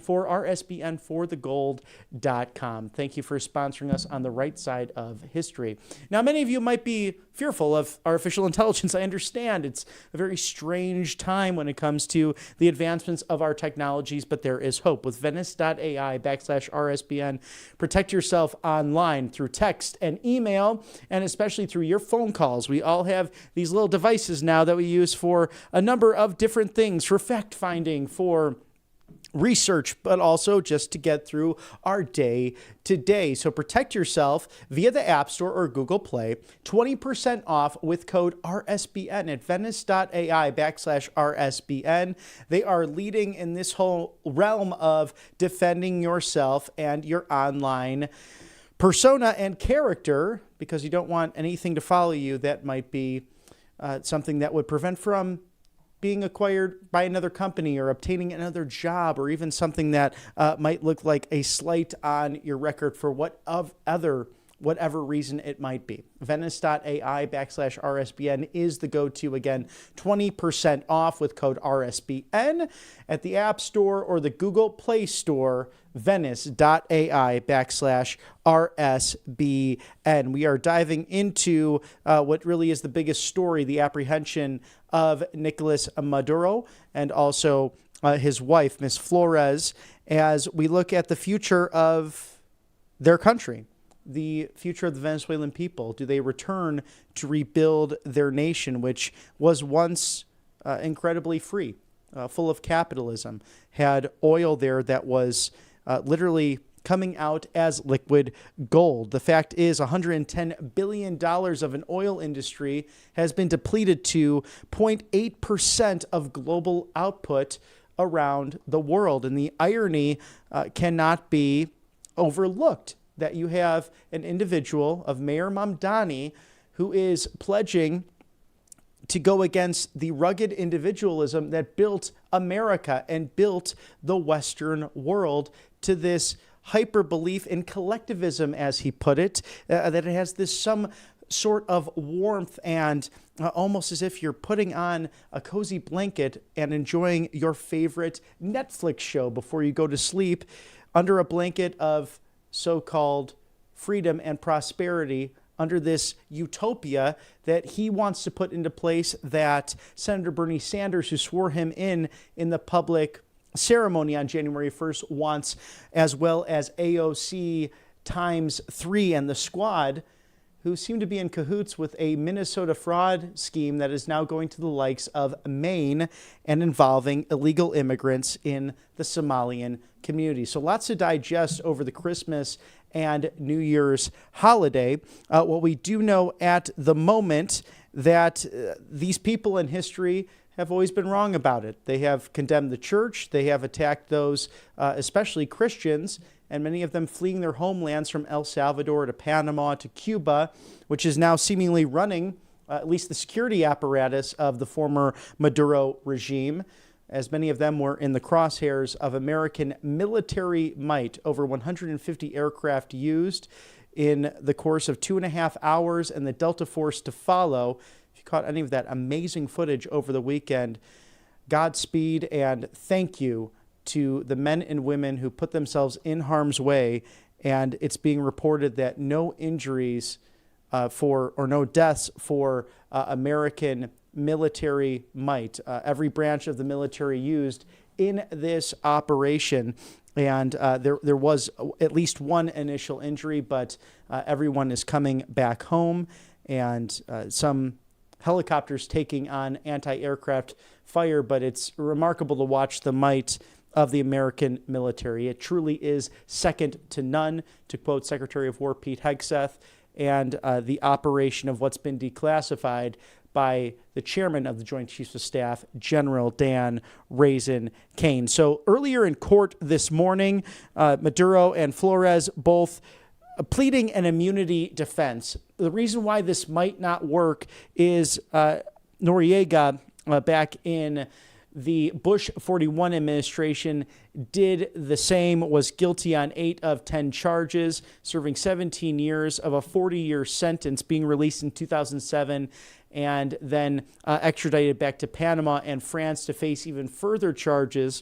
rsbnforthegold.com. Thank you for sponsoring us on the right side of history. Now, many of you might be fearful of artificial intelligence. I understand it's a very strange time when it comes to the advancements of our technologies, but there is hope. With Venice.ai/RSBN, protect yourself online through text and email, and especially through your phone calls. We all have these little devices now that we use for a number of different things, for fact-finding, for research, but also just to get through our day to day. So protect yourself via the App Store or Google Play. 20% off with code RSBN at venice.ai/RSBN. They are leading in this whole realm of defending yourself and your online persona and character, because you don't want anything to follow you that might be something that would prevent from being acquired by another company or obtaining another job, or even something that might look like a slight on your record for whatever reason it might be. Venice.ai/RSBN is the go-to. Again, 20% off with code RSBN at the App Store or the Google Play Store. Venice.ai/RSBN. We are diving into what really is the biggest story, the apprehension of Nicolas Maduro and also his wife, Ms. Flores, as we look at the future of their country, the future of the Venezuelan people. Do they return to rebuild their nation, which was once incredibly free, full of capitalism, had oil there that was literally coming out as liquid gold? The fact is $110 billion of an oil industry has been depleted to 0.8% of global output around the world. And the irony cannot be overlooked that you have an individual of Mayor Mamdani who is pledging to go against the rugged individualism that built America and built the Western world to this hyper belief in collectivism, as he put it, that it has this some sort of warmth and almost as if you're putting on a cozy blanket and enjoying your favorite Netflix show before you go to sleep under a blanket of so-called freedom and prosperity, under this utopia that he wants to put into place, that Senator Bernie Sanders, who swore him in the public ceremony on January 1st, wants, as well as AOC times 3 and the squad, who seem to be in cahoots with a Minnesota fraud scheme that is now going to the likes of Maine and involving illegal immigrants in the Somalian community. So lots to digest over the Christmas and New Year's holiday. What we do know at the moment, that these people in history have always been wrong about it. They have condemned the church. They have attacked those, especially Christians, and many of them fleeing their homelands from El Salvador to Panama to Cuba, which is now seemingly running at least the security apparatus of the former Maduro regime, as many of them were in the crosshairs of American military might. Over 150 aircraft used in the course of 2.5 hours, and the Delta Force to follow. If you caught any of that amazing footage over the weekend, Godspeed and thank you to the men and women who put themselves in harm's way. And it's being reported that no injuries no deaths for American military might. Every branch of the military used in this operation. And there was at least one initial injury, but everyone is coming back home. And some helicopters taking on anti-aircraft fire, but it's remarkable to watch the might of the American military. It truly is second to none, to quote Secretary of War Pete Hegseth, and the operation of what's been declassified by the chairman of the Joint Chiefs of Staff, General Dan Raisin Kane. So earlier in court this morning, Maduro and Flores both pleading an immunity defense. The reason why this might not work is Noriega back in the Bush 41 administration did the same, was guilty on 8 of 10 charges, serving 17 years of a 40-year sentence, being released in 2007, and then extradited back to Panama and France to face even further charges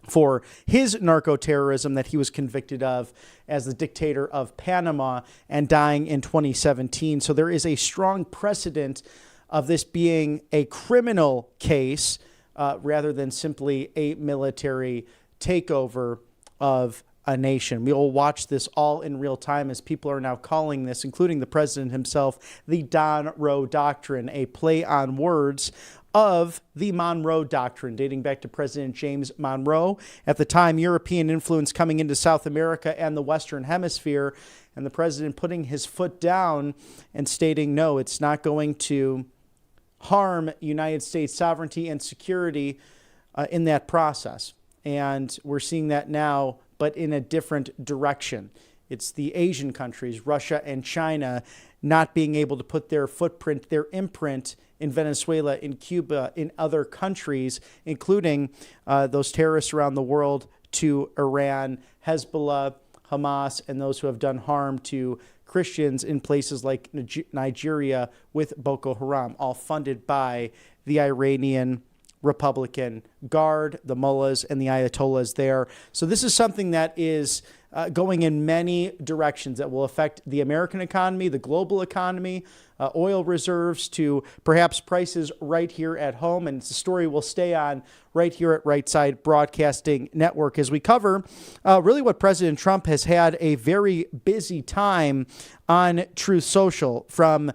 for his narco-terrorism that he was convicted of as the dictator of Panama, and dying in 2017. So there is a strong precedent of this being a criminal case rather than simply a military takeover of a nation. We will watch this all in real time as people are now calling this, including the president himself, the Don Roe Doctrine, a play on words of the Monroe Doctrine, dating back to President James Monroe. At the time, European influence coming into South America and the Western Hemisphere, and the president putting his foot down and stating, no, it's not going to harm United States sovereignty and security in that process. And we're seeing that now, but in a different direction. It's the Asian countries, Russia and China, not being able to put their footprint, their imprint in Venezuela, in Cuba, in other countries, including those terrorists around the world, to Iran, Hezbollah, Hamas, and those who have done harm to Christians in places like Nigeria with Boko Haram, all funded by the Iranian Republican Guard, the mullahs and the ayatollahs there. So this is something that is going in many directions that will affect the American economy, the global economy, oil reserves, to perhaps prices right here at home. And it's a story we'll stay on right here at Right Side Broadcasting Network as we cover really what President Trump has had a very busy time on Truth Social, from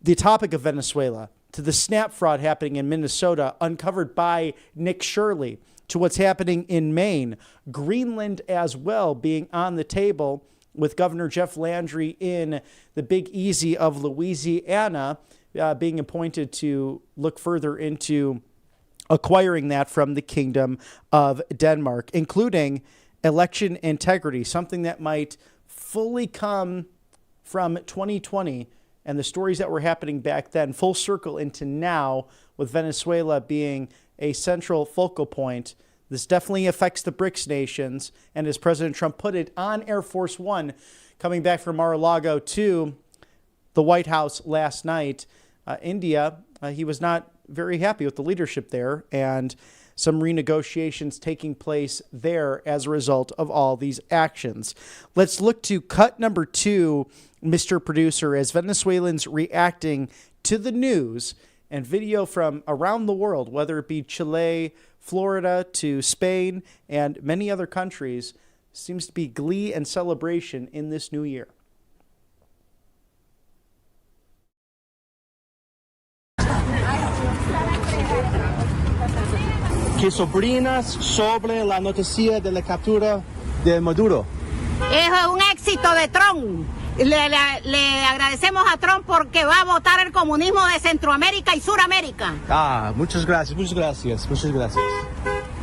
the topic of Venezuela to the snap fraud happening in Minnesota, uncovered by Nick Shirley, to what's happening in Maine, Greenland as well being on the table, with Governor Jeff Landry in the Big Easy of Louisiana being appointed to look further into acquiring that from the Kingdom of Denmark, including election integrity, something that might fully come from 2020 and the stories that were happening back then, full circle into now, with Venezuela being a central focal point. This definitely affects the BRICS nations, and as President Trump put it on Air Force One, coming back from Mar-a-Lago to the White House last night, India, he was not very happy with the leadership there, and some renegotiations taking place there as a result of all these actions. Let's look to cut number 2, Mr. Producer, as Venezuelans reacting to the news, and video from around the world, whether it be Chile, Florida to Spain, and many other countries. Seems to be glee and celebration in this new year. ¿Qué opinas sobre la noticia de la captura de Maduro? Es un éxito de Trump. Le agradecemos a Trump porque va a votar el comunismo de Centroamérica y Suramérica. Ah, muchas gracias, muchas gracias, muchas gracias.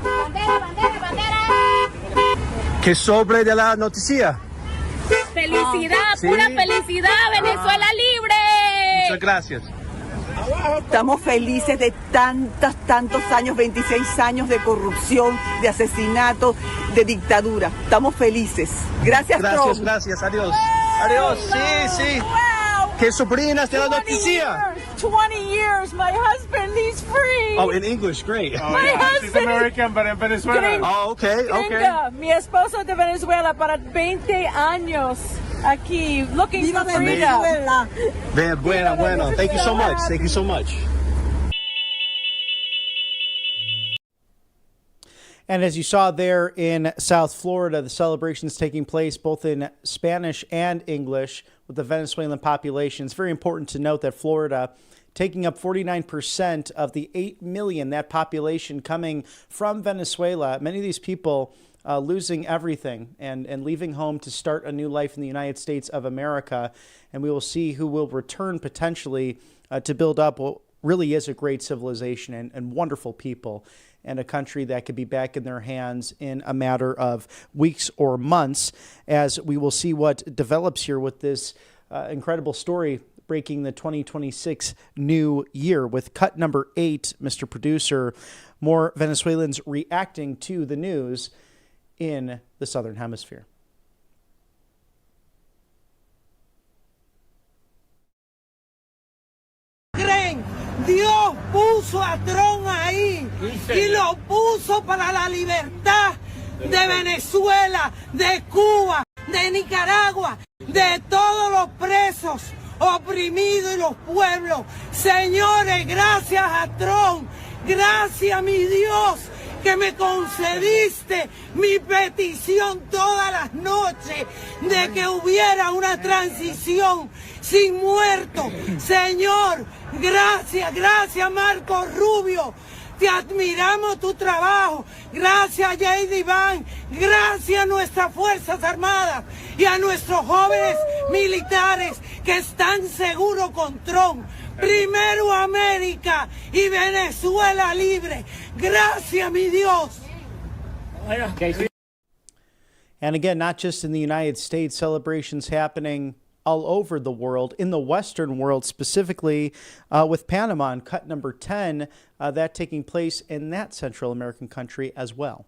Bandera, bandera, bandera. ¿Qué sobre de la noticia? Felicidad, ¿Sí? Pura felicidad, Venezuela libre. Muchas gracias. Estamos felices de tantos años, 26 años de corrupción, de asesinato, de dictadura. Estamos felices. Gracias, Trump. Gracias, adiós. Adiós. Sí, sí. Wow. Que sobrinas de la noticia. 20 years. My husband, he's free. Oh, in English, great. Oh, my husband. She's American, but in Venezuela. Oh, okay, okay. Gringa. Mi esposo de Venezuela para 20 años aquí, looking for freedom. Bueno. Thank you so much. Thank you so much. And as you saw there in South Florida, the celebrations taking place both in Spanish and English with the Venezuelan population. It's very important to note that Florida taking up 49% of the 8 million, that population coming from Venezuela. Many of these people losing everything and leaving home to start a new life in the United States of America. And we will see who will return potentially to build up what really is a great civilization and wonderful people, and a country that could be back in their hands in a matter of weeks or months, as we will see what develops here with this incredible story breaking the 2026 new year. With cut number 8, Mr. Producer, more Venezuelans reacting to the news in the Southern Hemisphere. Dios puso a Trump ahí y lo puso para la libertad de Venezuela, de Cuba, de Nicaragua, de todos los presos oprimidos y los pueblos. Señores, gracias a Trump, gracias mi Dios que me concediste mi petición todas las noches de que hubiera una transición sin muertos. Señor, gracias Marco Rubio, te admiramos tu trabajo. Gracias J.D. Van, gracias a nuestras Fuerzas Armadas y a nuestros jóvenes militares que están seguros con Trump. Primero América y Venezuela libre. Gracias, mi Dios. And again, not just in the United States, celebrations happening all over the world, in the Western world specifically, with Panama and cut number 10, that taking place in that Central American country as well.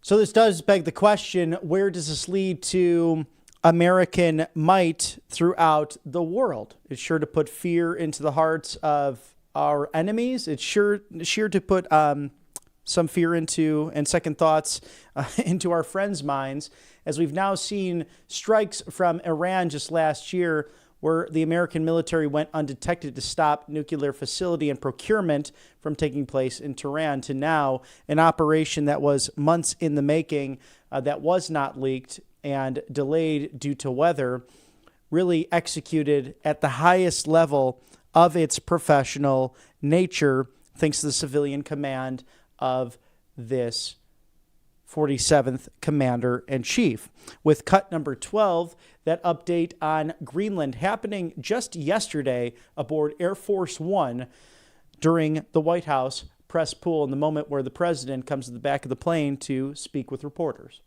So this does beg the question, where does this lead to American might throughout the world? It's sure to put fear into the hearts of our enemies. It's sure to put some fear into and second thoughts into our friends' minds, as we've now seen strikes from Iran just last year, where the American military went undetected to stop nuclear facility and procurement from taking place in Tehran, to now an operation that was months in the making, that was not leaked and delayed due to weather, really executed at the highest level of its professional nature, thanks to the civilian command of this 47th Commander-in-Chief. With cut number 12, that update on Greenland happening just yesterday aboard Air Force One during the White House press pool, in the moment where the president comes to the back of the plane to speak with reporters.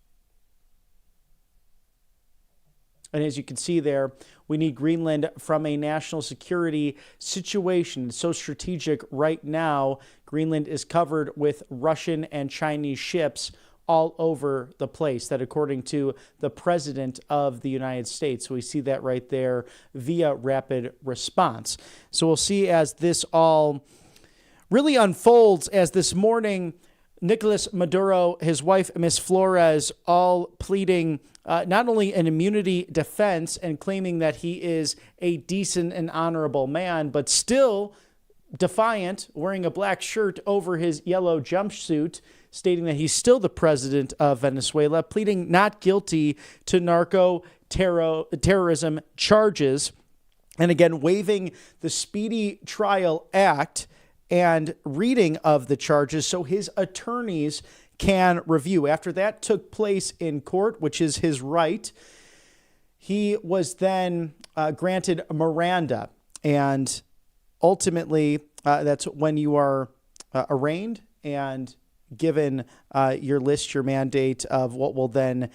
And as you can see there, we need Greenland from a national security situation. It's so strategic right now. Greenland is covered with Russian and Chinese ships all over the place, that according to the President of the United States. So we see that right there via rapid response. So we'll see as this all really unfolds, as this morning, Nicolas Maduro, his wife, Ms. Flores, all pleading not only an immunity defense and claiming that he is a decent and honorable man, but still defiant, wearing a black shirt over his yellow jumpsuit, stating that he's still the president of Venezuela, pleading not guilty to terrorism charges, and again, waiving the Speedy Trial Act and reading of the charges so his attorneys can review. After that took place in court, which is his right, he was then granted Miranda, and ultimately that's when you are arraigned and given your list, your mandate of what will then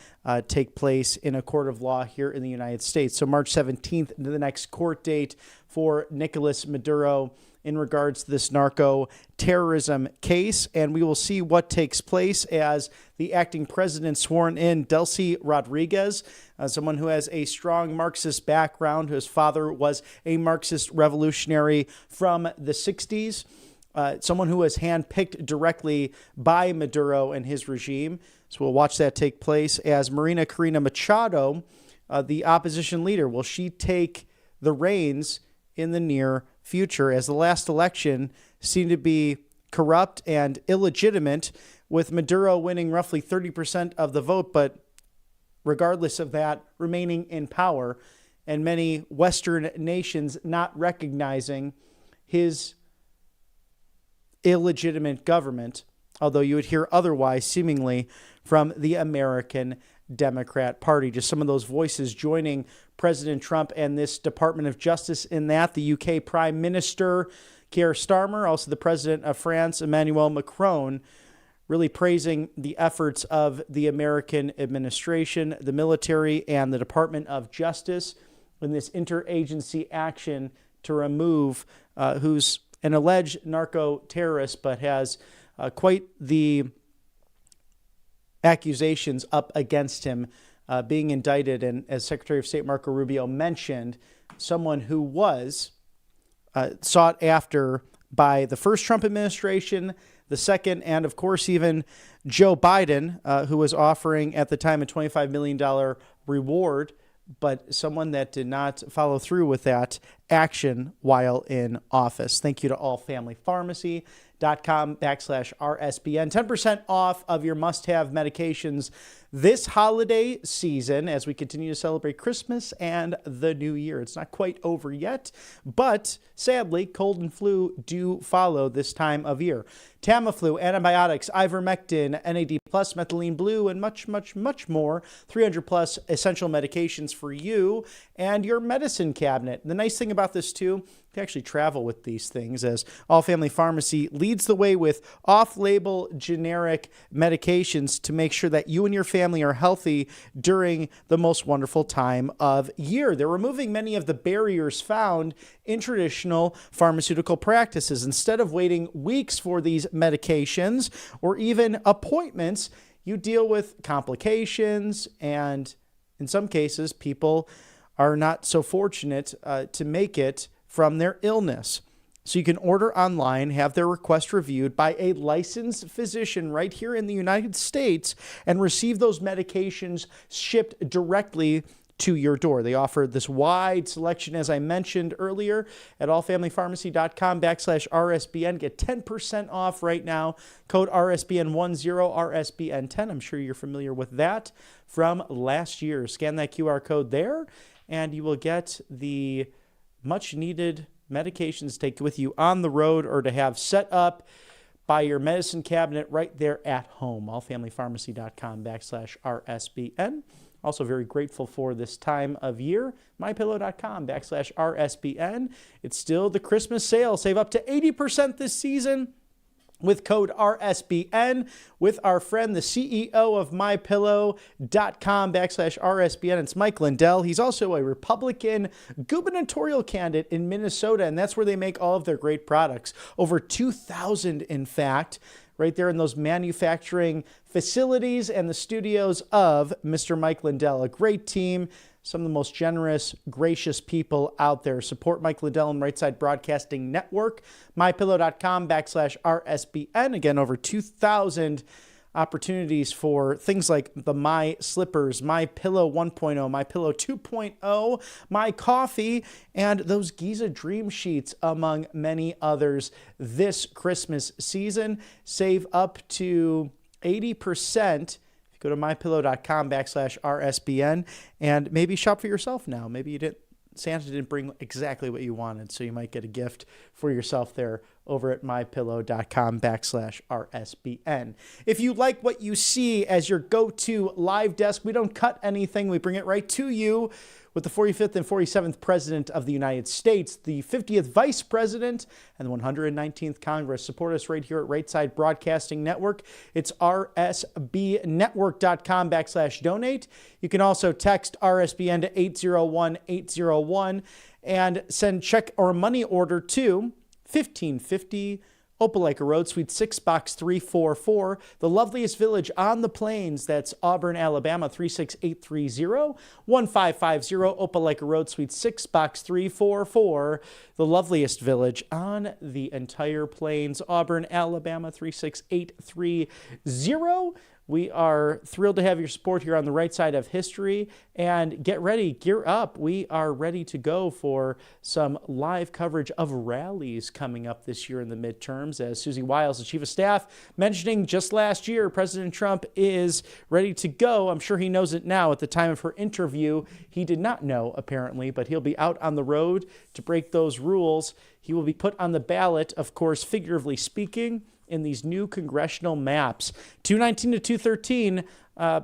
take place in a court of law here in the United States. So March 17th, the next court date for Nicolas Maduro in regards to this narco terrorism case. And we will see what takes place as the acting president sworn in, Delcy Rodriguez, someone who has a strong Marxist background, whose father was a Marxist revolutionary from the 60s. Someone who was handpicked directly by Maduro and his regime. So we'll watch that take place as Marina Corina Machado, the opposition leader. Will she take the reins in the near future, as the last election seemed to be corrupt and illegitimate, with Maduro winning roughly 30% of the vote, but regardless of that, remaining in power, and many Western nations not recognizing his illegitimate government, although you would hear otherwise seemingly from the American Democrat Party. Just some of those voices joining President Trump and this Department of Justice in that. The UK Prime Minister Keir Starmer, also the President of France, Emmanuel Macron, really praising the efforts of the American administration, the military, and the Department of Justice in this interagency action to remove who's an alleged narco-terrorist, but has quite the accusations up against him, being indicted. And as Secretary of State Marco Rubio mentioned, someone who was sought after by the first Trump administration, the second, and of course even Joe Biden, who was offering at the time a $25 million reward, but someone that did not follow through with that action while in office. Thank you to allfamilypharmacy.com/RSBN. 10% off of your must-have medications this holiday season as we continue to celebrate Christmas and the New Year. It's not quite over yet, but sadly, cold and flu do follow this time of year. Tamiflu, antibiotics, ivermectin, NAD+, methylene blue, and much, much, much more. 300+ essential medications for you and your medicine cabinet. The nice thing about this, too, you can actually travel with these things, as All Family Pharmacy leads the way with off-label generic medications to make sure that you and your family are healthy during the most wonderful time of year. They're removing many of the barriers found in traditional pharmaceutical practices. Instead of waiting weeks for these medications or even appointments, you deal with complications, and in some cases, people are not so fortunate to make it from their illness. So you can order online, have their request reviewed by a licensed physician right here in the United States, and receive those medications shipped directly to your door. They offer this wide selection, as I mentioned earlier, at allfamilypharmacy.com/RSBN. Get 10% off right now. Code RSBN10, RSBN10. I'm sure you're familiar with that from last year. Scan that QR code there, and you will get the much needed medications to take with you on the road or to have set up by your medicine cabinet right there at home. allfamilypharmacy.com/RSBN. Also very grateful for this time of year. mypillow.com/RSBN. It's still the Christmas sale. Save up to 80% this season with code RSBN with our friend, the CEO of mypillow.com/RSBN. It's Mike Lindell. He's also a Republican gubernatorial candidate in Minnesota, and that's where they make all of their great products. Over 2,000, in fact, right there in those manufacturing facilities and the studios of Mr. Mike Lindell. A great team. Some of the most generous, gracious people out there. Support Mike Lindell and Right Side Broadcasting Network. mypillow.com/RSBN. Again, over 2,000 opportunities for things like the My Slippers, My Pillow 1.0, My Pillow 2.0, My Coffee, and those Giza Dream Sheets, among many others, this Christmas season. Save up to 80%. Go to mypillow.com/RSBN and maybe shop for yourself now. Maybe Santa didn't bring exactly what you wanted, so you might get a gift for yourself there over at mypillow.com/RSBN. If you like what you see as your go-to live desk, we don't cut anything. We bring it right to you with the 45th and 47th President of the United States, the 50th Vice President, and the 119th Congress. Support us right here at Right Side Broadcasting Network. It's rsbnetwork.com/donate. You can also text RSBN to 801-801 and send check or money order to 1550 Opelika Road, Suite 6, Box 344, the loveliest village on the plains. That's Auburn, Alabama, 36830, 1550 Opelika Road, Suite 6, Box 344, the loveliest village on the entire plains. Auburn, Alabama, 36830. We are thrilled to have your support here on the right side of history. And get ready, gear up. We are ready to go for some live coverage of rallies coming up this year in the midterms. As Susie Wiles, the Chief of Staff, mentioning just last year, President Trump is ready to go. I'm sure he knows it now. At the time of her interview, he did not know, apparently, but he'll be out on the road to break those rules. He will be put on the ballot, of course, figuratively speaking, in these new congressional maps. 219 to 213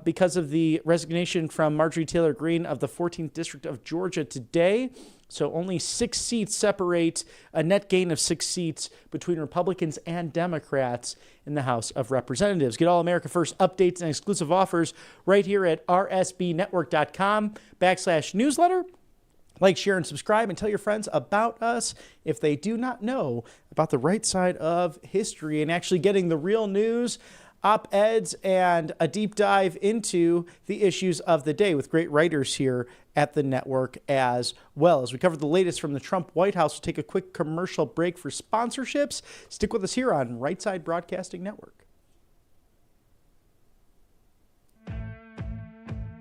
because of the resignation from Marjorie Taylor Greene of the 14th District of Georgia today. So only 6 seats separate, a net gain of 6 seats between Republicans and Democrats in the House of Representatives. Get all America First updates and exclusive offers right here at rsbnetwork.com/newsletter. Like, share, and subscribe, and tell your friends about us if they do not know about the right side of history and actually getting the real news, op-eds, and a deep dive into the issues of the day with great writers here at the network as well. As we cover the latest from the Trump White House, we'll take a quick commercial break for sponsorships. Stick with us here on Right Side Broadcasting Network.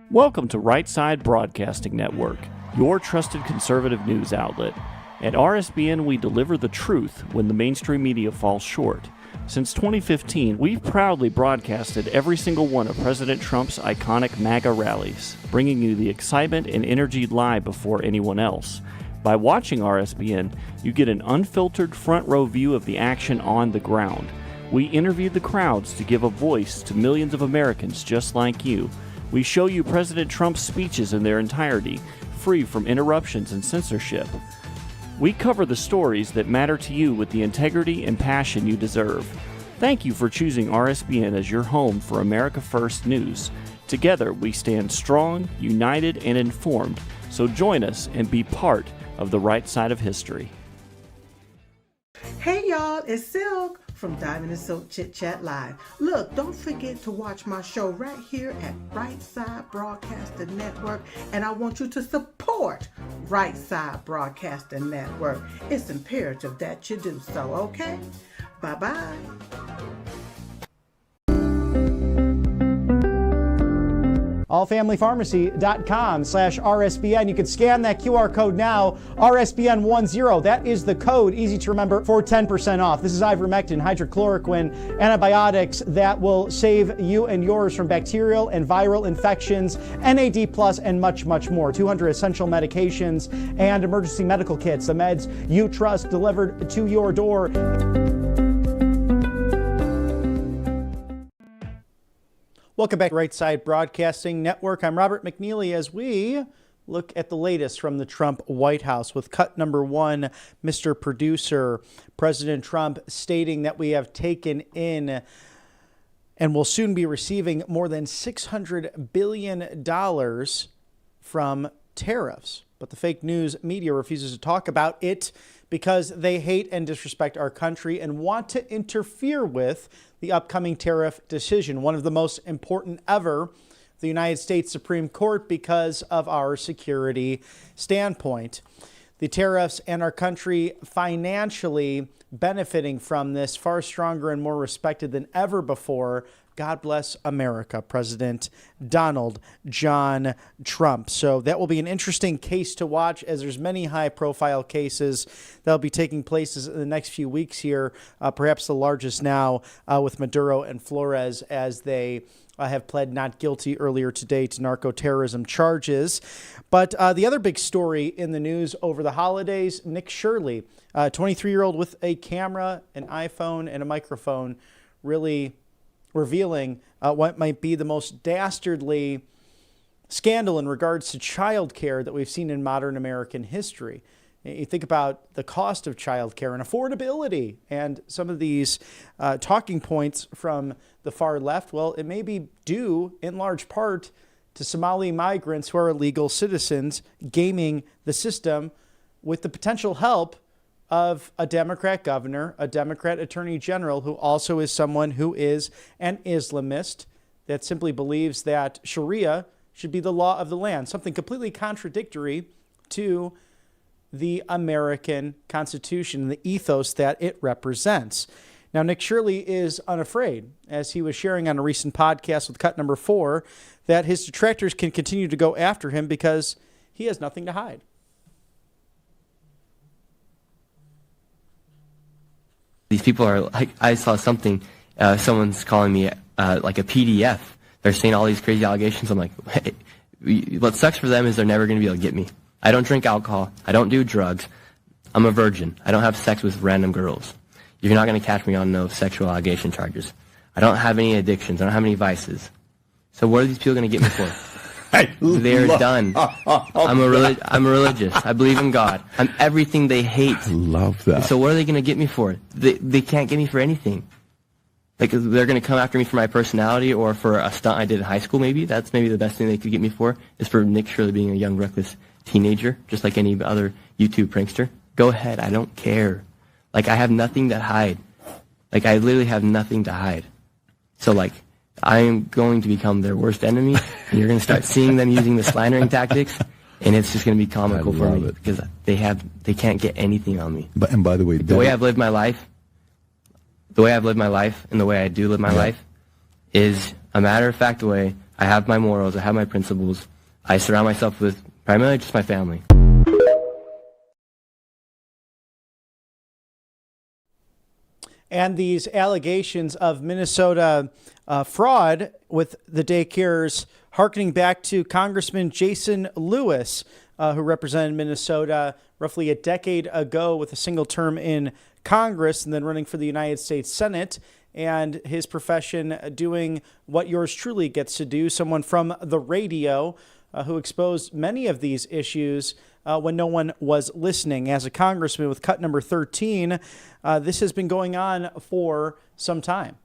Welcome to Right Side Broadcasting Network, your trusted conservative news outlet. At RSBN, we deliver the truth when the mainstream media falls short. Since 2015, we've proudly broadcasted every single one of President Trump's iconic MAGA rallies, bringing you the excitement and energy live before anyone else. By watching RSBN, you get an unfiltered front row view of the action on the ground. We interview the crowds to give a voice to millions of Americans just like you. We show you President Trump's speeches in their entirety, free from interruptions and censorship. We cover the stories that matter to you with the integrity and passion you deserve. Thank you for choosing RSBN as your home for America First News. Together, we stand strong, united, and informed. So join us and be part of the right side of history. Hey y'all, it's Silk from Diamond and Silk Chit Chat Live. Look, don't forget to watch my show right here at Right Side Broadcasting Network, and I want you to support Right Side Broadcasting Network. It's imperative that you do so, okay? Bye-bye. allfamilypharmacy.com/RSBN. You can scan that QR code now, RSBN10. That is the code, easy to remember, for 10% off. This is ivermectin, hydrochloroquine, antibiotics that will save you and yours from bacterial and viral infections, NAD+, and much, much more. 200 essential medications and emergency medical kits, the meds you trust delivered to your door. Welcome back to Right Side Broadcasting Network. I'm Robert McNeely as we look at the latest from the Trump White House with cut number 1, Mr. Producer, President Trump stating that we have taken in and will soon be receiving more than $600 billion from tariffs. But the fake news media refuses to talk about it because they hate and disrespect our country and want to interfere with the upcoming tariff decision, one of the most important ever, the United States Supreme Court, because of our security standpoint. The tariffs and our country financially benefiting from this, far stronger and more respected than ever before God bless America, President Donald John Trump. So that will be an interesting case to watch, as there's many high-profile cases that will be taking place in the next few weeks here, perhaps the largest now with Maduro and Flores, as they have pled not guilty earlier today to narco-terrorism charges. But the other big story in the news over the holidays, Nick Shirley, a 23-year-old with a camera, an iPhone, and a microphone, really revealing what might be the most dastardly scandal in regards to child care that we've seen in modern American history. You think about the cost of child care and affordability and some of these talking points from the far left. Well, it may be due in large part to Somali migrants who are illegal citizens gaming the system with the potential help of a Democrat governor, a Democrat attorney general, who also is someone who is an Islamist that simply believes that Sharia should be the law of the land, something completely contradictory to the American Constitution and the ethos that it represents. Now, Nick Shirley is unafraid, as he was sharing on a recent podcast with Cut Number 4, that his detractors can continue to go after him because he has nothing to hide. These people are like, I saw something, someone's calling me like a PDF. They're saying all these crazy allegations. I'm like, hey, what sucks for them is they're never going to be able to get me. I don't drink alcohol. I don't do drugs. I'm a virgin. I don't have sex with random girls. You're not going to catch me on no sexual allegation charges. I don't have any addictions. I don't have any vices. So what are these people going to get me for? They're done. I'm religious. I believe in God. I'm everything they hate. I love that. So what are they going to get me for? They can't get me for anything. Like, they're going to come after me for my personality or for a stunt I did in high school, maybe. That's maybe the best thing they could get me for, is for Nick Shirley being a young, reckless teenager, just like any other YouTube prankster. Go ahead. I don't care. Like, I have nothing to hide. Like, I literally have nothing to hide. So, like, I am going to become their worst enemy, and you're going to start seeing them using the slandering tactics, and it's just going to be comical for me because they can't get anything on me. And by the way, the way I've lived my life, and the way I do live my life is a matter-of-fact way. I have my morals. I have my principles. I surround myself with primarily just my family. And these allegations of Minnesota fraud with the daycares harkening back to Congressman Jason Lewis, who represented Minnesota roughly a decade ago with a single term in Congress and then running for the United States Senate, and his profession doing what yours truly gets to do, someone from the radio who exposed many of these issues when no one was listening. As a congressman with Cut Number 13, this has been going on for some time.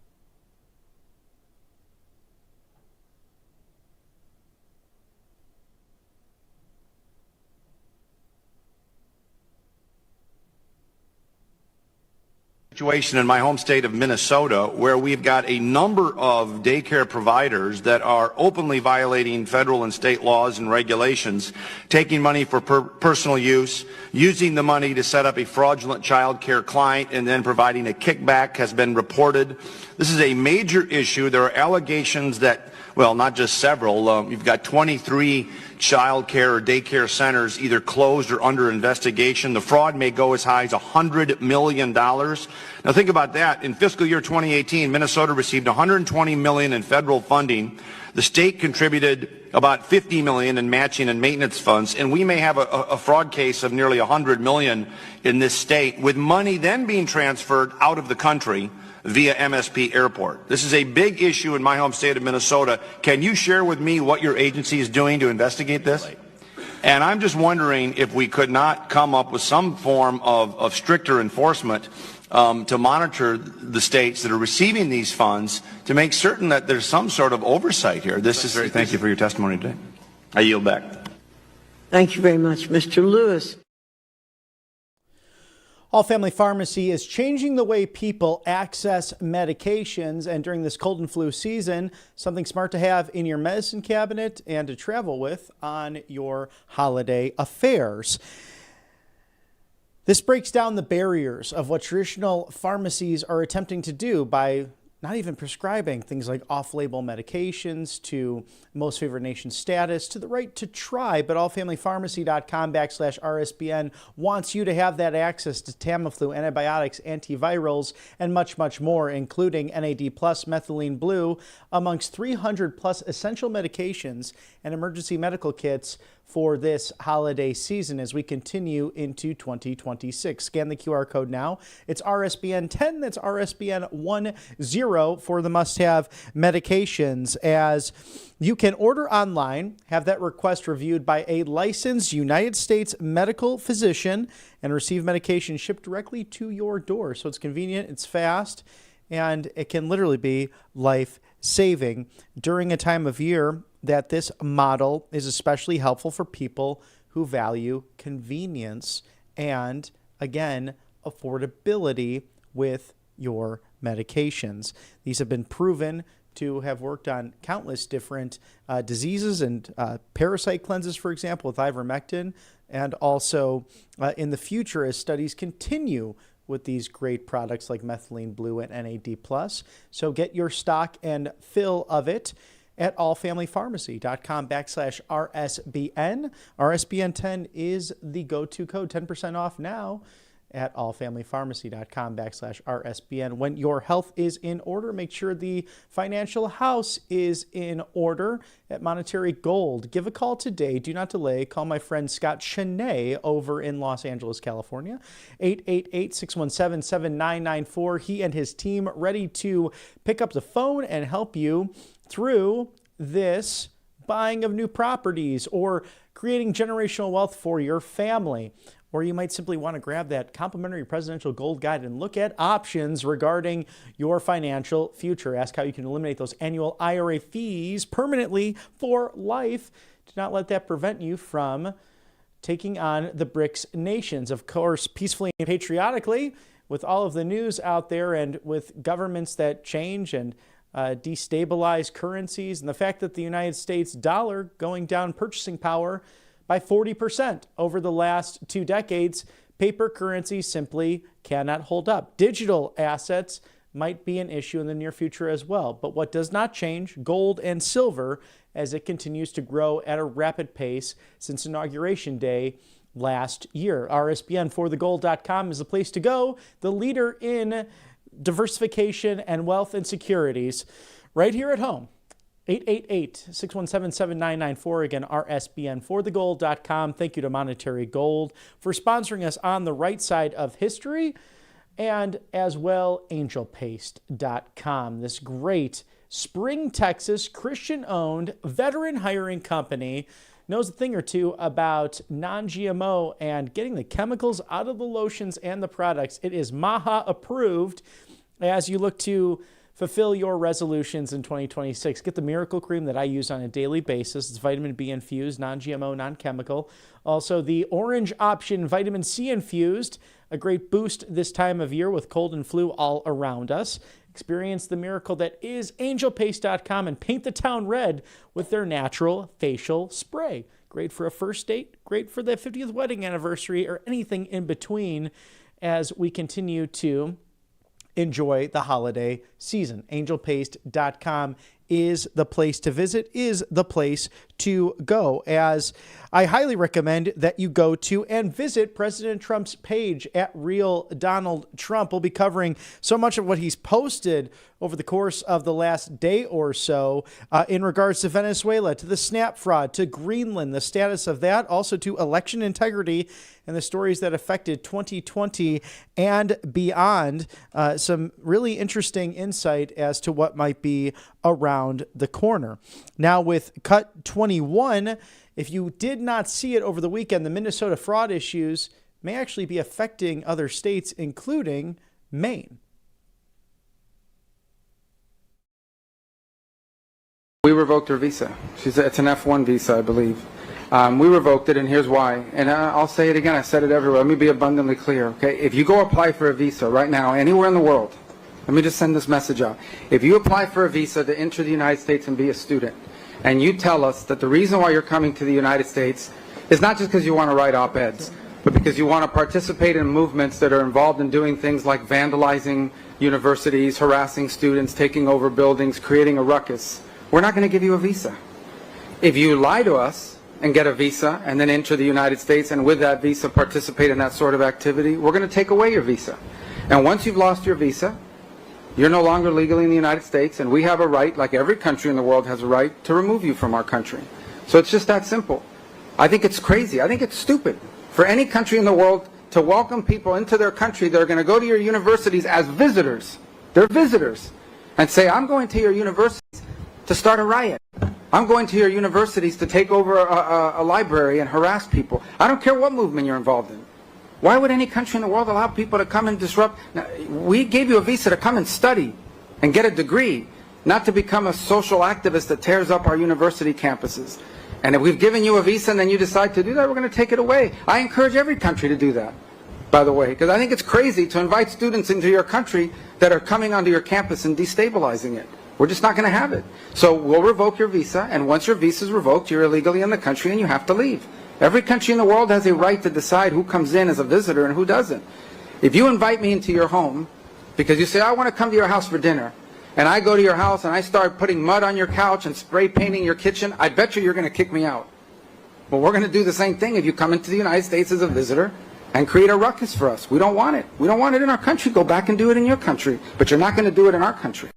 Situation in my home state of Minnesota, where we've got a number of daycare providers that are openly violating federal and state laws and regulations, taking money for personal use, using the money to set up a fraudulent child care client, and then providing a kickback has been reported. This is a major issue. There are allegations that, well, not just several, you've got 23 child care or daycare centers either closed or under investigation. The fraud may go as high as $100 million. Now think about that. In fiscal year 2018, Minnesota received $120 million in federal funding. The state contributed about $50 million in matching and maintenance funds, and we may have a fraud case of nearly $100 million in this state, with money then being transferred out of the country via MSP Airport. This is a big issue in my home state of Minnesota. Can you share with me what your agency is doing to investigate this? And I'm just wondering if we could not come up with some form of stricter enforcement to monitor the states that are receiving these funds to make certain that there's some sort of oversight here. Thank you for your testimony today. I yield back. Thank you very much, Mr. Lewis. All Family Pharmacy is changing the way people access medications, and during this cold and flu season, something smart to have in your medicine cabinet and to travel with on your holiday affairs. This breaks down the barriers of what traditional pharmacies are attempting to do by not even prescribing things like off-label medications, to most favored nation status, to the right to try. But allfamilypharmacy.com/RSBN wants you to have that access to Tamiflu, antibiotics, antivirals, and much, much more, including NAD+, methylene blue, amongst 300 plus essential medications and emergency medical kits for this holiday season as we continue into 2026. Scan the QR code now. It's RSBN 10. That's RSBN 10 for the must-have medications, as you can order online, have that request reviewed by a licensed United States medical physician, and receive medication shipped directly to your door. So it's convenient, it's fast, and it can literally be life-saving during a time of year that this model is especially helpful for people who value convenience and, again, affordability with your medications. These have been proven to have worked on countless different diseases and parasite cleanses, for example, with ivermectin, and also in the future as studies continue with these great products like methylene blue and NAD+. So get your stock and fill of it at allfamilypharmacy.com/RSBN. RSBN 10 is the go-to code, 10% off now at allfamilypharmacy.com/RSBN. When your health is in order, make sure the financial house is in order at Monetary Gold. Give a call today. Do not delay. Call my friend Scott Cheney over in Los Angeles, California. 888-617-7994. He and his team ready to pick up the phone and help you through this buying of new properties or creating generational wealth for your family. Or you might simply want to grab that complimentary presidential gold guide and look at options regarding your financial future. Ask how you can eliminate those annual IRA fees permanently for life. Do not let that prevent you from taking on the BRICS nations. Of course, peacefully and patriotically, with all of the news out there and with governments that change and destabilize currencies, and the fact that the United States dollar going down purchasing power by 40% over the last 2 decades, paper currency simply cannot hold up. Digital assets might be an issue in the near future as well. But what does not change, gold and silver, as it continues to grow at a rapid pace since Inauguration Day last year. RSBN4thegold.com is the place to go, the leader in diversification and wealth and securities right here at home. 888-617-7994. Again, RSBN4thegold.com. Thank you to Monetary Gold for sponsoring us on the right side of history, and as well angelpaste.com. This great Spring, Texas, Christian-owned veteran hiring company knows a thing or two about non-GMO and getting the chemicals out of the lotions and the products. It is MAHA approved as you look to fulfill your resolutions in 2026. Get the miracle cream that I use on a daily basis. It's vitamin B infused, non-GMO, non-chemical. Also, the orange option, vitamin C infused, a great boost this time of year with cold and flu all around us. Experience the miracle that is angelpaste.com and paint the town red with their natural facial spray. Great for a first date, great for the 50th wedding anniversary, or anything in between as we continue to enjoy the holiday season. Angelpaste.com is the place to visit, is the place to go, as I highly recommend that you go to and visit President Trump's page at Real Donald Trump. We'll be covering so much of what he's posted over the course of the last day or so in regards to Venezuela, to the SNAP fraud, to Greenland, the status of that, also to election integrity and the stories that affected 2020 and beyond. Some really interesting insight as to what might be around the corner. Now with Cut 21, if you did not see it over the weekend, the Minnesota fraud issues may actually be affecting other states, including Maine. We revoked her visa. It's an F1 visa, I believe. We revoked it, and here's why. And I'll say it again. I said it everywhere. Let me be abundantly clear, okay? If you go apply for a visa right now, anywhere in the world, let me just send this message out. If you apply for a visa to enter the United States and be a student, and you tell us that the reason why you're coming to the United States is not just because you want to write op-eds, but because you want to participate in movements that are involved in doing things like vandalizing universities, harassing students, taking over buildings, creating a ruckus, we're not going to give you a visa. If you lie to us and get a visa and then enter the United States and with that visa participate in that sort of activity, we're going to take away your visa. And once you've lost your visa, you're no longer legally in the United States, and we have a right, like every country in the world has a right, to remove you from our country. So it's just that simple. I think it's crazy. I think it's stupid for any country in the world to welcome people into their country that are going to go to your universities as visitors. They're visitors. And say, I'm going to your universities to start a riot. I'm going to your universities to take over a library and harass people. I don't care what movement you're involved in. Why would any country in the world allow people to come and disrupt? Now, we gave you a visa to come and study and get a degree, not to become a social activist that tears up our university campuses. And if we've given you a visa and then you decide to do that, we're going to take it away. I encourage every country to do that, by the way, because I think it's crazy to invite students into your country that are coming onto your campus and destabilizing it. We're just not going to have it. So we'll revoke your visa, and once your visa is revoked, you're illegally in the country and you have to leave. Every country in the world has a right to decide who comes in as a visitor and who doesn't. If you invite me into your home because you say, I want to come to your house for dinner, and I go to your house and I start putting mud on your couch and spray painting your kitchen, I bet you're going to kick me out. Well, we're going to do the same thing if you come into the United States as a visitor and create a ruckus for us. We don't want it. We don't want it in our country. Go back and do it in your country. But you're not going to do it in our country.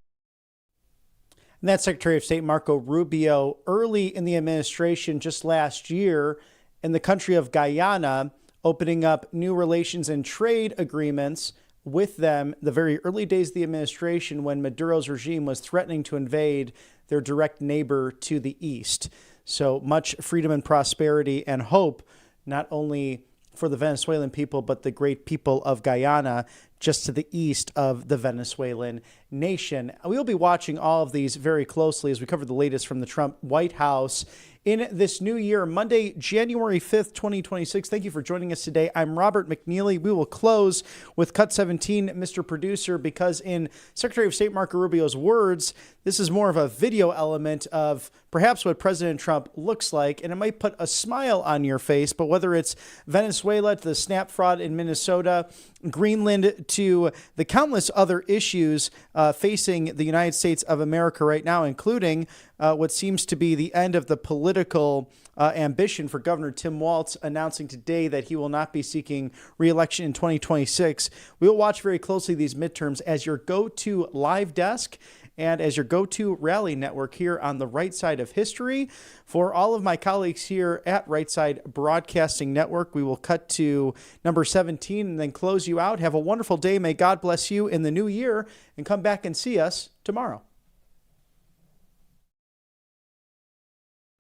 And that's Secretary of State Marco Rubio early in the administration just last year in the country of Guyana, opening up new relations and trade agreements with them the very early days of the administration when Maduro's regime was threatening to invade their direct neighbor to the east. So much freedom and prosperity and hope, not only for the Venezuelan people, but the great people of Guyana, just to the east of the Venezuelan nation. We'll be watching all of these very closely as we cover the latest from the Trump White House in this new year, Monday, January 5th, 2026. Thank you for joining us today. I'm Robert McNeely. We will close with Cut 17, Mr. Producer, because in Secretary of State Marco Rubio's words, this is more of a video element of perhaps what President Trump looks like, and it might put a smile on your face. But whether it's Venezuela to the snap fraud in Minnesota, Greenland to the countless other issues facing the United States of America right now, including what seems to be the end of the political ambition for Governor Tim Walz announcing today that he will not be seeking re-election in 2026. We will watch very closely these midterms as your go-to live desk and as your go-to rally network here on the Right Side of History. For all of my colleagues here at Right Side Broadcasting Network, we will cut to number 17 and then close you out. Have a wonderful day. May God bless you in the new year, and come back and see us tomorrow.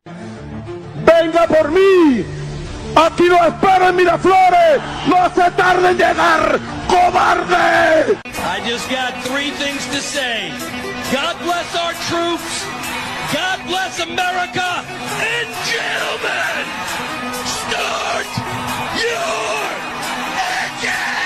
Venga por mí. Aquí lo espero en Miraflores. No se tarde en llegar, cobarde. I just got three things to say. God bless our troops. God bless America. And gentlemen, start your engine.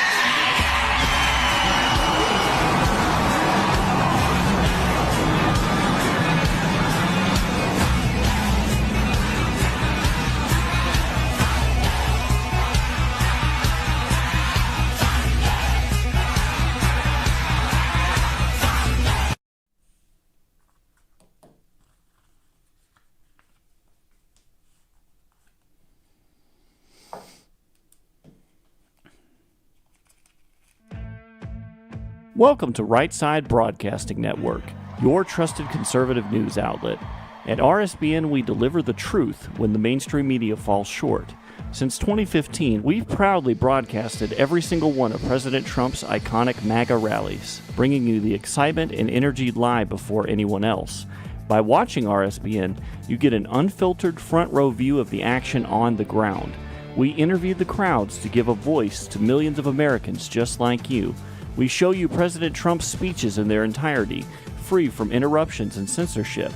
Welcome to Right Side Broadcasting Network, your trusted conservative news outlet. At RSBN, we deliver the truth when the mainstream media falls short. Since 2015, we've proudly broadcasted every single one of President Trump's iconic MAGA rallies, bringing you the excitement and energy live before anyone else. By watching RSBN, you get an unfiltered front row view of the action on the ground. We interview the crowds to give a voice to millions of Americans just like you. We show you President Trump's speeches in their entirety, free from interruptions and censorship.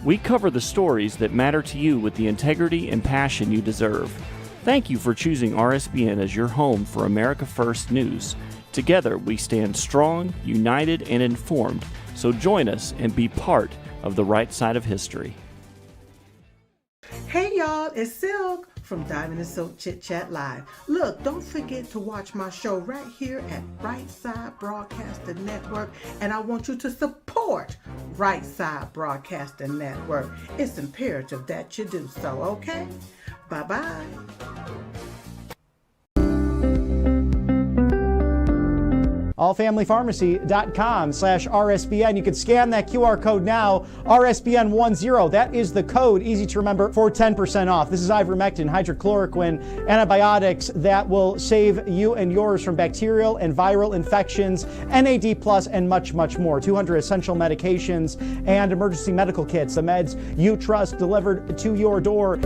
We cover the stories that matter to you with the integrity and passion you deserve. Thank you for choosing RSBN as your home for America First News. Together, we stand strong, united, and informed. So join us and be part of the right side of history. Hey y'all, it's Silk from Diamond and Silk Chit Chat Live. Look, don't forget to watch my show right here at Right Side Broadcasting Network, and I want you to support Right Side Broadcasting Network. It's imperative that you do so, okay? Bye-bye. allfamilypharmacy.com/RSBN. You can scan that QR code now, RSBN10. That is the code, easy to remember, for 10% off. This is ivermectin, hydrochloroquine, antibiotics that will save you and yours from bacterial and viral infections, NAD+, and much, much more. 200 essential medications and emergency medical kits, the meds you trust delivered to your door.